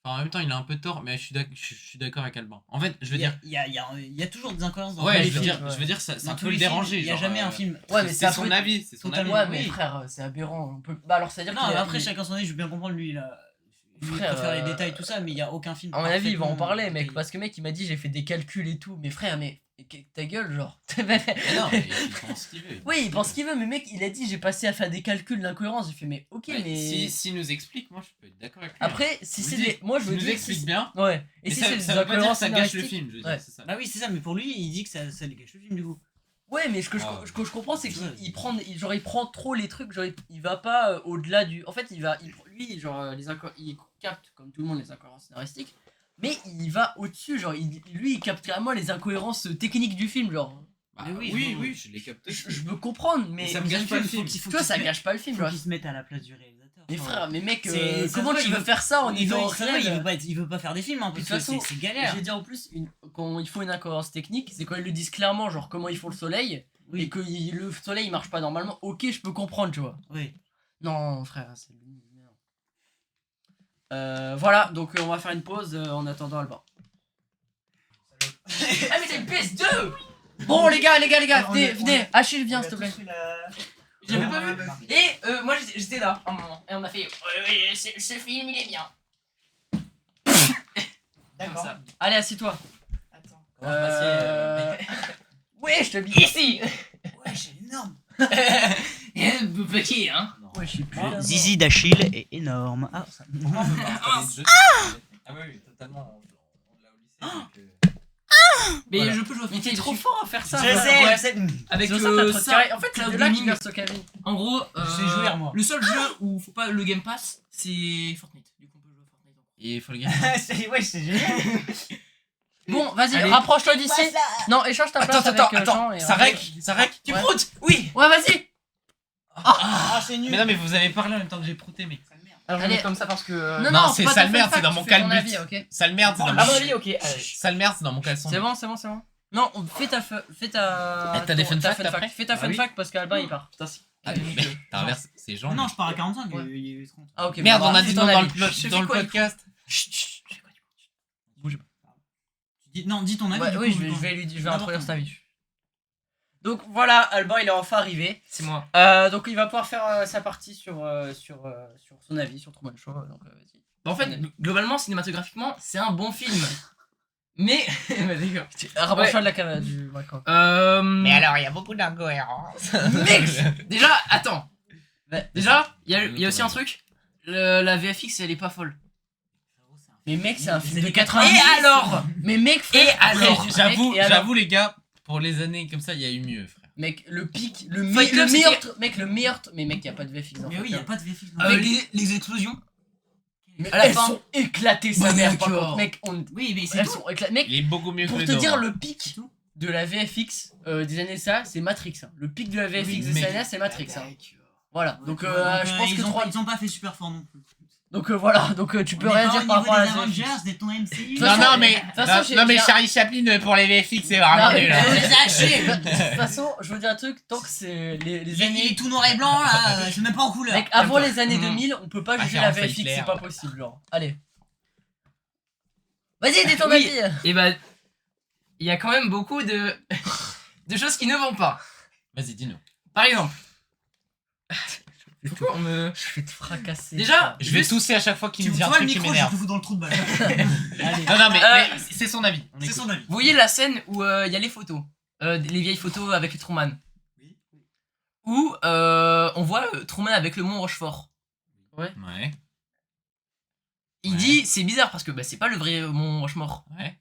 [SPEAKER 2] Enfin, en même temps, il a un peu tort, mais je suis d'accord avec Alban. En fait, je veux
[SPEAKER 3] Il y a-
[SPEAKER 2] dire.
[SPEAKER 3] il y a toujours des incohérences dans tous
[SPEAKER 2] Ouais,
[SPEAKER 3] les
[SPEAKER 2] je veux
[SPEAKER 3] films.
[SPEAKER 2] dire, je veux dire, ça
[SPEAKER 3] Dans tous
[SPEAKER 2] peut le
[SPEAKER 3] les films,
[SPEAKER 2] déranger.
[SPEAKER 3] il y a
[SPEAKER 2] genre,
[SPEAKER 3] jamais un film.
[SPEAKER 1] Ouais, mais
[SPEAKER 2] c'est son avis, c'est son avis.
[SPEAKER 3] Totalement.
[SPEAKER 1] Ouais, mais
[SPEAKER 3] Oui.
[SPEAKER 1] frère, c'est aberrant. Bah, alors, c'est-à-dire
[SPEAKER 3] Non,
[SPEAKER 1] qu'il a-
[SPEAKER 3] après,
[SPEAKER 1] il-
[SPEAKER 3] chacun son avis, je veux bien comprendre, lui, il
[SPEAKER 1] Frère,
[SPEAKER 3] préfère les détails, tout ça, mais il y a aucun film.
[SPEAKER 1] À mon avis, il va en
[SPEAKER 3] parfaitement
[SPEAKER 1] parler, mec.
[SPEAKER 3] détaillé.
[SPEAKER 1] Parce que, mec, il m'a dit, j'ai fait des calculs et tout. Mais frère, mais ta gueule, genre.
[SPEAKER 2] Mais non, mais il pense ce qu'il veut.
[SPEAKER 1] Oui, il pense ce qu'il veut, mais mec, il a dit, j'ai passé à faire des calculs d'incohérence. J'ai fait, mais ok,
[SPEAKER 2] Ouais,
[SPEAKER 1] mais.
[SPEAKER 2] S'il nous explique, moi je peux être d'accord avec lui.
[SPEAKER 1] Après, si
[SPEAKER 2] Je
[SPEAKER 1] c'est
[SPEAKER 2] vous dis,
[SPEAKER 1] des. Moi, je veux
[SPEAKER 2] il nous
[SPEAKER 1] dire.
[SPEAKER 2] explique bien.
[SPEAKER 1] Ouais. Et
[SPEAKER 2] Mais
[SPEAKER 1] si
[SPEAKER 2] ça,
[SPEAKER 1] c'est des
[SPEAKER 2] ça veut pas dire que
[SPEAKER 1] incohérences
[SPEAKER 2] ça gâche le
[SPEAKER 1] scénaristiques.
[SPEAKER 2] film, je veux dire,
[SPEAKER 1] Ouais.
[SPEAKER 2] c'est ça.
[SPEAKER 3] Bah oui, c'est ça, mais pour lui, il dit que ça lui gâche le film du coup.
[SPEAKER 1] Ouais, mais ce que
[SPEAKER 2] Ah,
[SPEAKER 1] je comprends, c'est
[SPEAKER 3] Ouais.
[SPEAKER 1] qu'il prend, genre, il prend trop les trucs, genre, il va pas au-delà du. En fait, lui, genre, il capte, comme tout le monde, les incohérences scénaristiques, mais il va au-dessus, genre, lui, il capte carrément les incohérences techniques du film, genre.
[SPEAKER 2] Bah,
[SPEAKER 3] Mais oui,
[SPEAKER 2] oui,
[SPEAKER 3] bon,
[SPEAKER 2] oui, je l'ai capté.
[SPEAKER 1] Je peux comprendre, mais.
[SPEAKER 2] ça me gâche pas le film.
[SPEAKER 1] Tu vois, ça gâche pas le film,
[SPEAKER 3] Faut
[SPEAKER 1] genre.
[SPEAKER 3] qu'il se mette à la place du réalisateur.
[SPEAKER 1] Mais
[SPEAKER 3] Enfin,
[SPEAKER 1] frère, mais mec,
[SPEAKER 3] c'est- ça
[SPEAKER 1] comment
[SPEAKER 3] se voit,
[SPEAKER 1] tu
[SPEAKER 3] il
[SPEAKER 1] veux
[SPEAKER 3] veut-
[SPEAKER 1] faire ça en
[SPEAKER 3] il veut,
[SPEAKER 1] étant
[SPEAKER 3] ça se voit,
[SPEAKER 1] réel
[SPEAKER 3] il veut pas faire des films, hein,
[SPEAKER 1] De toute
[SPEAKER 3] parce que
[SPEAKER 1] façon,
[SPEAKER 3] c'est galère.
[SPEAKER 1] Je vais dire en plus, quand il faut une incohérence technique, c'est quand ils le disent clairement, genre comment ils font le soleil, et
[SPEAKER 3] Oui,
[SPEAKER 1] que le soleil il marche pas normalement, ok, je peux comprendre, tu vois.
[SPEAKER 3] oui.
[SPEAKER 1] Non, frère, c'est le merde. Voilà, donc on va faire une pause en attendant Alban. Ah, mais c'est une PS2. Bon, les gars, venez. Achille, viens, s'il te plaît.
[SPEAKER 4] J'avais pas vu. Et moi j'étais là un moment. Et on a fait ce film il est bien.
[SPEAKER 3] D'accord.
[SPEAKER 4] ça.
[SPEAKER 1] Allez, assis-toi.
[SPEAKER 4] Attends.
[SPEAKER 1] Ouais, je te bise.
[SPEAKER 4] Ici.
[SPEAKER 3] Ouais, c'est énorme.
[SPEAKER 4] Petit hein.
[SPEAKER 1] Ouais, je sais plus.
[SPEAKER 3] Zizi d'Achille est énorme. Ah, ça...
[SPEAKER 2] Ah oui, totalement. On l'a au lycée. donc,
[SPEAKER 4] Mais
[SPEAKER 1] Voilà.
[SPEAKER 4] je peux jouer au
[SPEAKER 1] Mais t'es
[SPEAKER 4] Fortnite
[SPEAKER 1] trop
[SPEAKER 4] dessus.
[SPEAKER 1] fort à faire ça.
[SPEAKER 3] Je
[SPEAKER 1] frère.
[SPEAKER 3] sais,
[SPEAKER 4] Ouais.
[SPEAKER 3] je sais.
[SPEAKER 4] Avec
[SPEAKER 1] C'est pour ça que t'as trop de
[SPEAKER 4] ça.
[SPEAKER 1] carré. En fait, c'est
[SPEAKER 4] Cloud
[SPEAKER 1] de là qu'il
[SPEAKER 4] Gaming.
[SPEAKER 1] vient ce carré.
[SPEAKER 4] En gros,
[SPEAKER 3] Je sais jouer, moi.
[SPEAKER 4] le seul jeu où faut pas le Game Pass, c'est Fortnite. Du coup, on peut jouer à Fortnite.
[SPEAKER 2] Il faut le gagner.
[SPEAKER 3] Ouais, c'est génial.
[SPEAKER 1] Bon, vas-y,
[SPEAKER 4] Allez.
[SPEAKER 1] rapproche-toi d'ici. Non, échange ta place avec Jean et
[SPEAKER 2] ça rec, ça rec.
[SPEAKER 4] Tu
[SPEAKER 1] Ouais.
[SPEAKER 4] proutes. Oui.
[SPEAKER 1] Ouais, vas-y.
[SPEAKER 3] Ah, c'est nul.
[SPEAKER 2] Mais non, mais vous avez parlé en même temps que j'ai prouté, mec.
[SPEAKER 4] Alors je vais
[SPEAKER 1] Allez.
[SPEAKER 4] mettre comme ça parce que.
[SPEAKER 2] Non, c'est
[SPEAKER 1] pas
[SPEAKER 2] sale
[SPEAKER 1] ta
[SPEAKER 2] merde,
[SPEAKER 1] fun
[SPEAKER 2] c'est dans
[SPEAKER 1] fact,
[SPEAKER 2] mon
[SPEAKER 1] tu fais ton
[SPEAKER 2] calbut.
[SPEAKER 1] avis, ok.
[SPEAKER 2] Sale merde, c'est dans
[SPEAKER 4] À
[SPEAKER 2] mon
[SPEAKER 4] mon avis, ok. Allez.
[SPEAKER 2] Sale merde, c'est dans mon caleçon.
[SPEAKER 1] C'est bon. Non, fais ta.
[SPEAKER 2] T'as des fun
[SPEAKER 1] ta
[SPEAKER 2] facts après
[SPEAKER 1] Fais ta
[SPEAKER 4] Ah
[SPEAKER 1] fun
[SPEAKER 4] oui.
[SPEAKER 1] fact parce qu'Albin il part.
[SPEAKER 4] Putain, si.
[SPEAKER 2] Ah, mais t'inverses, c'est Jean.
[SPEAKER 3] Non, je pars à 45.
[SPEAKER 1] Ouais.
[SPEAKER 3] Il y a eu 30.
[SPEAKER 1] Ah, ok.
[SPEAKER 2] Merde,
[SPEAKER 1] bon,
[SPEAKER 2] on a
[SPEAKER 1] fais
[SPEAKER 2] dit
[SPEAKER 1] ton
[SPEAKER 2] non dans
[SPEAKER 1] avis.
[SPEAKER 4] Je
[SPEAKER 2] dans
[SPEAKER 4] fais
[SPEAKER 2] le
[SPEAKER 4] quoi,
[SPEAKER 2] podcast.
[SPEAKER 3] Non, dis ton avis.
[SPEAKER 1] Ouais,
[SPEAKER 3] du
[SPEAKER 1] oui,
[SPEAKER 3] coup,
[SPEAKER 1] je vais
[SPEAKER 3] D'abord,
[SPEAKER 1] introduire
[SPEAKER 3] ton-
[SPEAKER 1] sa vie. Donc voilà, Alban il est enfin arrivé.
[SPEAKER 4] C'est moi.
[SPEAKER 1] Donc il va pouvoir faire sa partie sur son avis sur Truman Show. Donc vas-y.
[SPEAKER 4] Bah, en fait, globalement, cinématographiquement, c'est un bon film. Mais. Bah, d'accord.
[SPEAKER 1] Rapproche-toi de la caméra du micro.
[SPEAKER 2] alors, il y a beaucoup d'incohérences.
[SPEAKER 4] Mec, déjà, attends.
[SPEAKER 1] Ouais.
[SPEAKER 4] Déjà, il y a aussi un truc. La VFX, elle est pas folle.
[SPEAKER 1] Mais mec, c'est un film de
[SPEAKER 3] années
[SPEAKER 1] 90.
[SPEAKER 4] Et alors
[SPEAKER 1] Mais mec, frère,
[SPEAKER 4] Et alors
[SPEAKER 2] J'avoue, les gars, pour les années comme ça, il y a eu mieux, frère.
[SPEAKER 1] Mec, le pic,
[SPEAKER 4] Fight Club,
[SPEAKER 1] le meilleur. Mais mec, y a pas de VFX dans
[SPEAKER 3] Mais
[SPEAKER 1] Fight
[SPEAKER 3] oui, il y a
[SPEAKER 1] Club.
[SPEAKER 3] pas de VFX.
[SPEAKER 4] les explosions.
[SPEAKER 1] Mais
[SPEAKER 4] à la
[SPEAKER 1] elles
[SPEAKER 4] fin-
[SPEAKER 1] sont éclatées, sa
[SPEAKER 4] Bon,
[SPEAKER 1] mère. Par
[SPEAKER 4] d'accord.
[SPEAKER 1] contre, mec,
[SPEAKER 3] Oui, mais c'est
[SPEAKER 1] elles
[SPEAKER 3] tout.
[SPEAKER 1] sont éclatées. Mec,
[SPEAKER 2] Il est beaucoup mieux que
[SPEAKER 1] pour
[SPEAKER 2] le
[SPEAKER 1] te
[SPEAKER 2] dos,
[SPEAKER 1] dire
[SPEAKER 2] hein.
[SPEAKER 1] le pic de la VFX des années ça, c'est Matrix. Hein. Le pic de la VFX
[SPEAKER 2] Oui,
[SPEAKER 1] des
[SPEAKER 2] mec.
[SPEAKER 1] années c'est Matrix. Hein. Voilà. Donc
[SPEAKER 3] Ouais,
[SPEAKER 1] je pense que
[SPEAKER 3] ils ont,
[SPEAKER 1] 3.
[SPEAKER 3] ils ont pas fait super fort non plus.
[SPEAKER 1] Donc voilà. Donc tu peux
[SPEAKER 3] On est
[SPEAKER 1] rien
[SPEAKER 3] pas
[SPEAKER 1] dire
[SPEAKER 3] au
[SPEAKER 1] par
[SPEAKER 3] niveau
[SPEAKER 1] rapport à la
[SPEAKER 3] des
[SPEAKER 1] VFX.
[SPEAKER 3] Avengers, des ton MCU.
[SPEAKER 1] Non, non,
[SPEAKER 2] mais
[SPEAKER 1] façon,
[SPEAKER 2] non mais
[SPEAKER 1] j'ai-
[SPEAKER 2] Charlie Chaplin pour les VFX c'est vraiment
[SPEAKER 1] Non, mais-
[SPEAKER 2] nul. hein.
[SPEAKER 3] Je les ai achetés.
[SPEAKER 1] De toute façon, je veux dire un truc, tant que c'est les
[SPEAKER 3] Il
[SPEAKER 1] années.
[SPEAKER 3] est tout noir et blanc là, c'est même pas en couleur.
[SPEAKER 1] Mec, avant les années
[SPEAKER 2] Mhm.
[SPEAKER 1] 2000, on peut pas juger
[SPEAKER 2] Référence
[SPEAKER 1] la
[SPEAKER 2] à
[SPEAKER 1] VFX,
[SPEAKER 2] Hitler.
[SPEAKER 1] c'est pas possible, genre. Allez. Vas-y, dis ton
[SPEAKER 4] Oui.
[SPEAKER 1] avis.
[SPEAKER 4] Et bah, il y a quand même beaucoup de choses qui ne vont pas.
[SPEAKER 2] Vas-y, dis-nous.
[SPEAKER 4] Par exemple. Pourquoi on me.
[SPEAKER 1] Je vais te fracasser.
[SPEAKER 4] Déjà,
[SPEAKER 2] Je vais
[SPEAKER 4] juste-
[SPEAKER 2] tousser à chaque fois qu'il
[SPEAKER 3] Tu
[SPEAKER 2] me dit un
[SPEAKER 3] vois le
[SPEAKER 2] truc qui
[SPEAKER 3] micro, je
[SPEAKER 2] m'énerve.
[SPEAKER 3] te fous dans le trou de balle. Allez,
[SPEAKER 2] Non, non, mais
[SPEAKER 4] Euh,
[SPEAKER 2] c'est son avis. On
[SPEAKER 3] c'est
[SPEAKER 2] écoute.
[SPEAKER 3] son avis.
[SPEAKER 4] Vous voyez la scène où il y a les photos, les vieilles photos avec Truman.
[SPEAKER 3] Oui.
[SPEAKER 4] Où on voit Truman avec le mont Rochefort.
[SPEAKER 2] Ouais,
[SPEAKER 4] Il
[SPEAKER 2] Ouais.
[SPEAKER 4] dit c'est bizarre parce que bah, c'est pas le vrai mont Rochefort.
[SPEAKER 2] ouais.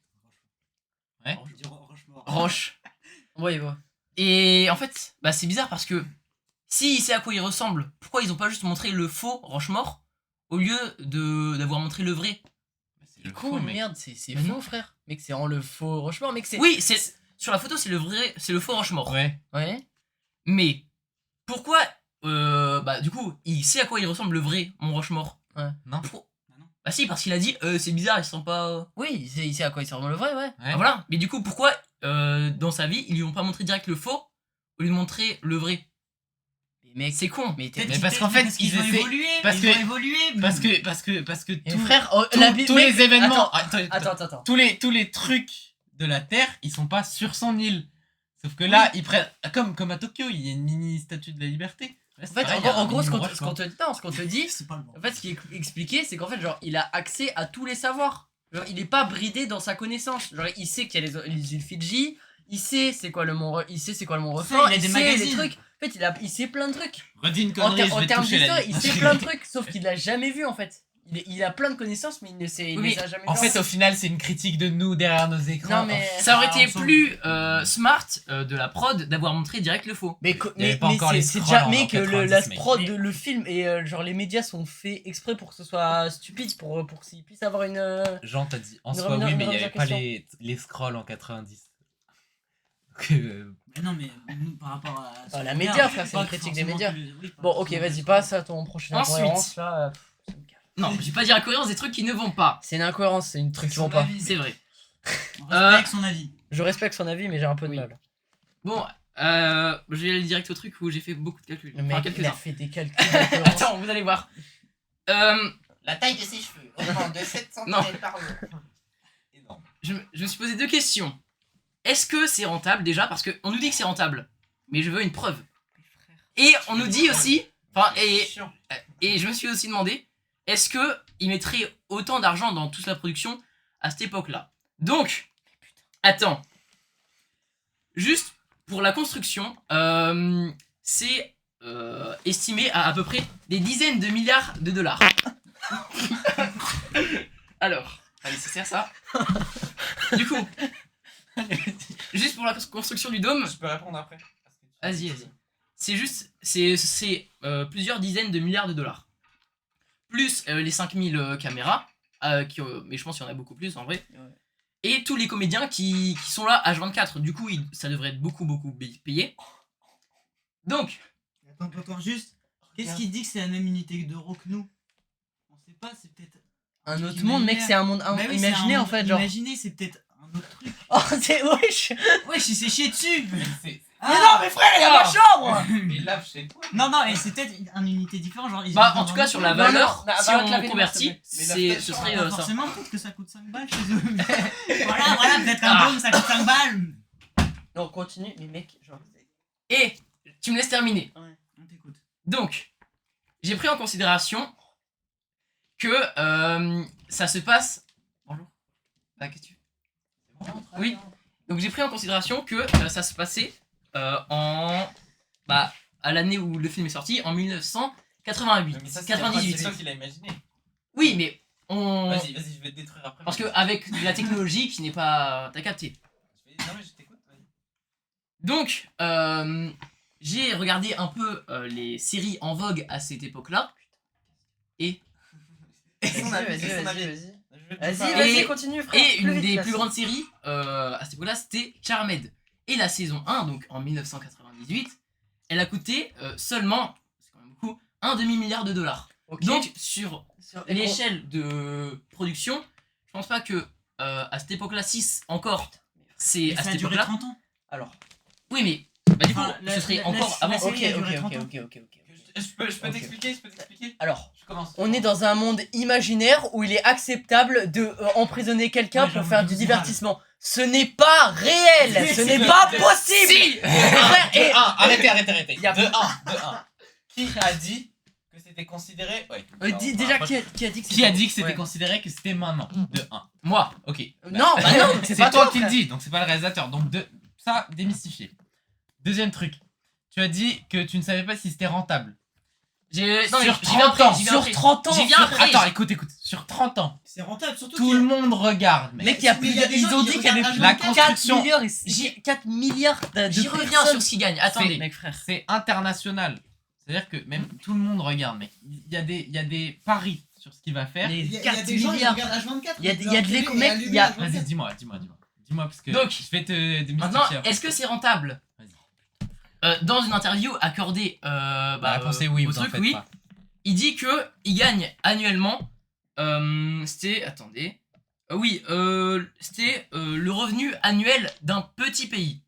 [SPEAKER 3] Je dis Rochefort.
[SPEAKER 4] Roche.
[SPEAKER 1] Ouais, ouais.
[SPEAKER 4] Et en fait, bah, c'est bizarre parce que s'il sait à quoi il ressemble, pourquoi ils ont pas juste montré le faux Rochemort au lieu d'avoir montré le vrai?
[SPEAKER 2] C'est
[SPEAKER 1] C'est
[SPEAKER 2] le
[SPEAKER 1] con,
[SPEAKER 2] faux, mec.
[SPEAKER 1] merde, c'est
[SPEAKER 4] Mais
[SPEAKER 1] faux, frère. Mec, c'est en le faux Rochefort, mec, c'est.
[SPEAKER 4] Oui, c'est sur la photo c'est le vrai, c'est le faux Rochemort.
[SPEAKER 2] Ouais.
[SPEAKER 1] Ouais.
[SPEAKER 4] Mais pourquoi bah du coup il sait à quoi il ressemble le vrai mont Rochemort?
[SPEAKER 2] Non.
[SPEAKER 4] Bah si parce qu'il a dit c'est bizarre ils sont pas.
[SPEAKER 1] Oui, il sait à quoi il ressemble le vrai, ouais.
[SPEAKER 2] Ouais.
[SPEAKER 4] Ah, voilà. Mais du coup pourquoi dans sa vie ils lui ont pas montré direct le faux au lieu de montrer le vrai?
[SPEAKER 1] Mais mec,
[SPEAKER 4] C'est con.
[SPEAKER 1] mais
[SPEAKER 2] Mais parce qu'en fait,
[SPEAKER 3] ils
[SPEAKER 2] ils
[SPEAKER 3] ont
[SPEAKER 2] essaient-
[SPEAKER 3] évolué.
[SPEAKER 2] parce
[SPEAKER 3] Ils
[SPEAKER 2] que-
[SPEAKER 3] ont évolué.
[SPEAKER 2] Parce que
[SPEAKER 1] Et
[SPEAKER 2] tout-
[SPEAKER 1] frère, oh,
[SPEAKER 2] tous-
[SPEAKER 1] la Bible-
[SPEAKER 2] tous
[SPEAKER 1] mec,
[SPEAKER 2] les événements.
[SPEAKER 1] Attends.
[SPEAKER 2] Tous les trucs de la Terre, ils sont pas sur son île. Sauf que là, ils prennent. Comme à Tokyo, il y a une mini statue de la liberté.
[SPEAKER 1] En fait, en gros, ce qu'on te dit,
[SPEAKER 3] C'est pas le bon.
[SPEAKER 1] en fait, ce qui est expliqué, c'est qu'en fait, genre, il a accès à tous les savoirs. Genre, il est pas bridé dans sa connaissance. Genre, il sait qu'il y a les îles Fidji, il sait c'est quoi le mont Refort,
[SPEAKER 3] il a des
[SPEAKER 1] sait les
[SPEAKER 3] magazines.
[SPEAKER 1] trucs. En fait, il sait plein de trucs.
[SPEAKER 2] Redis une
[SPEAKER 1] En,
[SPEAKER 2] connerie, je
[SPEAKER 1] en
[SPEAKER 2] vais te
[SPEAKER 1] termes
[SPEAKER 2] toucher
[SPEAKER 1] d'histoire,
[SPEAKER 2] la
[SPEAKER 1] il sait plein de trucs, sauf qu'il l'a jamais vu en fait. Il a plein de connaissances, mais il ne sait, il
[SPEAKER 4] Oui,
[SPEAKER 1] les a jamais
[SPEAKER 2] En
[SPEAKER 1] vues.
[SPEAKER 2] fait, au final, c'est une critique de nous derrière nos écrans.
[SPEAKER 1] Non, mais.
[SPEAKER 4] Ça aurait
[SPEAKER 3] Ah,
[SPEAKER 4] été
[SPEAKER 3] on s'en
[SPEAKER 4] plus smart de la prod d'avoir montré direct le faux.
[SPEAKER 1] Mais,
[SPEAKER 2] Il y avait pas encore les
[SPEAKER 1] c'est
[SPEAKER 2] scrolls
[SPEAKER 1] déjà
[SPEAKER 2] en
[SPEAKER 1] mais que
[SPEAKER 2] 90,
[SPEAKER 1] la
[SPEAKER 2] mec.
[SPEAKER 1] prod de le film et genre les médias sont faits exprès pour que ce soit stupide pour qu'ils puissent avoir une
[SPEAKER 2] Jean t'a dit en
[SPEAKER 1] Une
[SPEAKER 2] soi
[SPEAKER 1] remise-
[SPEAKER 2] oui,
[SPEAKER 1] une
[SPEAKER 2] mais il n'y
[SPEAKER 1] remise en
[SPEAKER 2] avait pas
[SPEAKER 1] question.
[SPEAKER 2] les scrolls en 90. Donc,
[SPEAKER 3] Mais non, mais nous, par rapport à. ce
[SPEAKER 1] la
[SPEAKER 3] qu'on
[SPEAKER 1] média,
[SPEAKER 3] regarde,
[SPEAKER 1] frère, c'est
[SPEAKER 3] pas
[SPEAKER 1] une critique des
[SPEAKER 3] forcément
[SPEAKER 1] médias.
[SPEAKER 3] que les- oui, pas
[SPEAKER 1] Bon, ok,
[SPEAKER 3] forcément
[SPEAKER 1] vas-y,
[SPEAKER 3] que-
[SPEAKER 1] passe à ton prochain
[SPEAKER 4] Ensuite.
[SPEAKER 1] incohérence là. Ça me calme.
[SPEAKER 4] Non, je vais pas dire incohérence, des trucs qui ne vont pas.
[SPEAKER 1] C'est une incohérence, c'est une truc qui
[SPEAKER 2] son
[SPEAKER 1] vont pas.
[SPEAKER 2] avis.
[SPEAKER 4] C'est vrai.
[SPEAKER 3] On respecte son avis.
[SPEAKER 1] Je respecte son avis, mais j'ai un peu de
[SPEAKER 4] Oui.
[SPEAKER 1] mal.
[SPEAKER 4] Bon, je vais aller direct au truc où j'ai fait beaucoup de calculs.
[SPEAKER 1] Le
[SPEAKER 4] Enfin,
[SPEAKER 1] mec, il a
[SPEAKER 4] quelques-uns.
[SPEAKER 1] fait des calculs d'incohérence.
[SPEAKER 4] Attends, vous allez voir.
[SPEAKER 5] La taille de ses cheveux augmente de 7 cm
[SPEAKER 4] Non.
[SPEAKER 5] par jour.
[SPEAKER 2] énorme.
[SPEAKER 4] Je me suis posé deux questions. Est-ce que c'est rentable déjà? Parce qu'on nous dit que c'est rentable, mais je veux une preuve. Et on nous dit aussi, enfin, et je me suis aussi demandé, est-ce que il mettrait autant d'argent dans toute la production à cette époque-là? Donc, attends. Juste pour la construction, c'est estimé à peu près des dizaines de milliards de dollars. Alors, allez, c'est ça. Du coup, juste pour la construction du dôme,
[SPEAKER 2] Je peux répondre après.
[SPEAKER 4] vas-y. C'est juste, c'est plusieurs dizaines de milliards de dollars. Plus les 5000 caméras, mais je pense qu'il y en a beaucoup plus en vrai.
[SPEAKER 1] Ouais.
[SPEAKER 4] Et tous les comédiens qui sont là H24. Du coup, ça devrait être beaucoup payé. Donc,
[SPEAKER 3] Attends, juste. Qu'est-ce qui dit que c'est la même unité d'euros que nous? On sait pas, c'est peut-être.
[SPEAKER 1] Un
[SPEAKER 3] truc
[SPEAKER 1] autre monde, mec,
[SPEAKER 3] imaginaire.
[SPEAKER 1] c'est un monde
[SPEAKER 3] Bah oui, c'est
[SPEAKER 1] imaginé
[SPEAKER 3] un
[SPEAKER 1] en
[SPEAKER 3] monde
[SPEAKER 1] fait, genre.
[SPEAKER 3] Imaginé, c'est peut-être un autre truc.
[SPEAKER 1] Oh, c'est wesh!
[SPEAKER 3] Wesh, il s'est chié dessus!
[SPEAKER 1] Mais non, mais frère, il y a ma chambre!
[SPEAKER 2] Mais lave chez toi.
[SPEAKER 3] Non, et c'est peut-être une unité différente. Genre, ils
[SPEAKER 4] bah
[SPEAKER 3] ont
[SPEAKER 4] en tout cas sur la
[SPEAKER 1] Non,
[SPEAKER 4] valeur,
[SPEAKER 1] non, bah,
[SPEAKER 4] si
[SPEAKER 1] va te
[SPEAKER 4] on
[SPEAKER 1] laver les mains,
[SPEAKER 4] convertit,
[SPEAKER 1] s'il te plaît.
[SPEAKER 4] ce
[SPEAKER 3] Pas
[SPEAKER 4] serait ça.
[SPEAKER 3] forcément, peut-être que ça coûte 5 balles chez eux. voilà, peut-être un dôme, ça coûte 5 balles.
[SPEAKER 1] Non, continue, mais mec, genre.
[SPEAKER 4] Et tu me laisses terminer.
[SPEAKER 3] On t'écoute.
[SPEAKER 4] Donc, j'ai pris en considération que ça se passe. Bonjour. Ah, qu'est-ce que tu veux? Oui. Donc j'ai pris en considération que ça se passait à l'année où le film est sorti, en 1988.
[SPEAKER 2] Mais ça, c'est
[SPEAKER 4] 98.
[SPEAKER 2] toi qui l'as imaginé.
[SPEAKER 4] Oui, mais on.
[SPEAKER 2] Vas-y, je vais te détruire après.
[SPEAKER 4] Parce que avec la technologie qui n'est pas. T'as capté.
[SPEAKER 2] Non, mais je t'écoute, vas-y.
[SPEAKER 4] Donc, j'ai regardé un peu les séries en vogue à cette époque-là. Et
[SPEAKER 1] Vas-y, continue, frère.
[SPEAKER 4] Et
[SPEAKER 1] plus
[SPEAKER 4] une
[SPEAKER 1] vite,
[SPEAKER 4] des
[SPEAKER 1] là,
[SPEAKER 4] plus
[SPEAKER 1] c'est-
[SPEAKER 4] grandes séries à cette époque-là, c'était Charmed. Et la saison 1, donc en 1998, elle a coûté seulement, c'est quand même beaucoup, un demi-milliard de dollars.
[SPEAKER 1] Ok.
[SPEAKER 4] Donc sur
[SPEAKER 1] Et
[SPEAKER 4] l'échelle de production, je pense pas que à cette époque-là, 6 encore, c'est
[SPEAKER 3] Et
[SPEAKER 4] à
[SPEAKER 3] ça a
[SPEAKER 4] cette
[SPEAKER 3] duré
[SPEAKER 4] époque-là.
[SPEAKER 3] 30 ans.
[SPEAKER 1] Alors.
[SPEAKER 4] Oui, mais bah, du coup,
[SPEAKER 3] Enfin,
[SPEAKER 4] ce serait
[SPEAKER 3] la
[SPEAKER 4] encore avant.
[SPEAKER 3] série
[SPEAKER 1] Ok,
[SPEAKER 3] a duré
[SPEAKER 1] ok,
[SPEAKER 3] 30
[SPEAKER 1] ok,
[SPEAKER 3] ans.
[SPEAKER 1] ok.
[SPEAKER 2] Je peux
[SPEAKER 1] Ok.
[SPEAKER 2] t'expliquer
[SPEAKER 1] Alors,
[SPEAKER 2] Je commence.
[SPEAKER 1] on est dans un monde imaginaire où il est acceptable de emprisonner quelqu'un
[SPEAKER 3] Ouais,
[SPEAKER 1] pour
[SPEAKER 3] j'avoue,
[SPEAKER 1] faire du
[SPEAKER 3] c'est
[SPEAKER 1] divertissement. Ce n'est pas réel, ce n'est pas possible.
[SPEAKER 4] Si
[SPEAKER 1] Frère, et
[SPEAKER 2] De 1, arrêtez.
[SPEAKER 1] Y a-
[SPEAKER 2] De 1. Qui a dit que c'était considéré. Ouais.
[SPEAKER 1] déjà qui a dit que
[SPEAKER 2] Qui a dit que c'était
[SPEAKER 1] Ouais.
[SPEAKER 2] considéré que c'était maintenant? De 1.
[SPEAKER 4] Moi.
[SPEAKER 2] Ok.
[SPEAKER 1] Non, bah non, c'est pas
[SPEAKER 2] toi
[SPEAKER 1] toi
[SPEAKER 2] qui le
[SPEAKER 1] frère.
[SPEAKER 2] dis, donc c'est pas le réalisateur. Donc ça, démystifié. Deuxième truc. Tu as dit que tu ne savais pas si c'était rentable.
[SPEAKER 4] Non, mais
[SPEAKER 2] Sur
[SPEAKER 4] j'y viens
[SPEAKER 2] 30 ans,
[SPEAKER 4] après, j'y viens
[SPEAKER 1] sur
[SPEAKER 4] après.
[SPEAKER 1] 30 ans,
[SPEAKER 4] J'y viens
[SPEAKER 1] sur-
[SPEAKER 4] après.
[SPEAKER 2] Attends, écoute. Sur 30 ans,
[SPEAKER 3] C'est rentable, surtout
[SPEAKER 2] tout le monde regarde, mec.
[SPEAKER 1] Mec, il y a
[SPEAKER 3] Mais
[SPEAKER 1] plus
[SPEAKER 3] il y a
[SPEAKER 1] de...
[SPEAKER 3] des
[SPEAKER 1] Ils
[SPEAKER 3] gens
[SPEAKER 1] ont
[SPEAKER 3] qui
[SPEAKER 1] dit qu'il y avait
[SPEAKER 3] regardent
[SPEAKER 1] plus
[SPEAKER 2] la
[SPEAKER 1] de 4
[SPEAKER 2] construction.
[SPEAKER 1] milliards, 4 milliards de
[SPEAKER 4] J'y reviens
[SPEAKER 1] personnes.
[SPEAKER 4] sur ce qui gagne. Attendez.
[SPEAKER 1] Mec, frère.
[SPEAKER 2] C'est international. C'est-à-dire que même tout le monde regarde, mec. Il y a des paris sur ce qu'il va faire.
[SPEAKER 1] Les
[SPEAKER 3] Il y a
[SPEAKER 1] 4
[SPEAKER 3] des gens qui
[SPEAKER 1] milliards.
[SPEAKER 3] regardent H24.
[SPEAKER 1] Il y a de l'écho, mec, il y a-
[SPEAKER 2] Vas-y, dis-moi. Dis-moi, parce que
[SPEAKER 4] Donc,
[SPEAKER 2] je vais te démystifier.
[SPEAKER 4] Maintenant,
[SPEAKER 2] après.
[SPEAKER 4] est-ce que c'est rentable?
[SPEAKER 2] Vas-y.
[SPEAKER 4] Dans une interview accordée
[SPEAKER 2] La réponse est oui,
[SPEAKER 4] au
[SPEAKER 2] vous en
[SPEAKER 4] truc,
[SPEAKER 2] faites
[SPEAKER 4] oui,
[SPEAKER 2] pas.
[SPEAKER 4] il dit que il gagne annuellement. C'était. Attendez. C'était le revenu annuel d'un petit pays.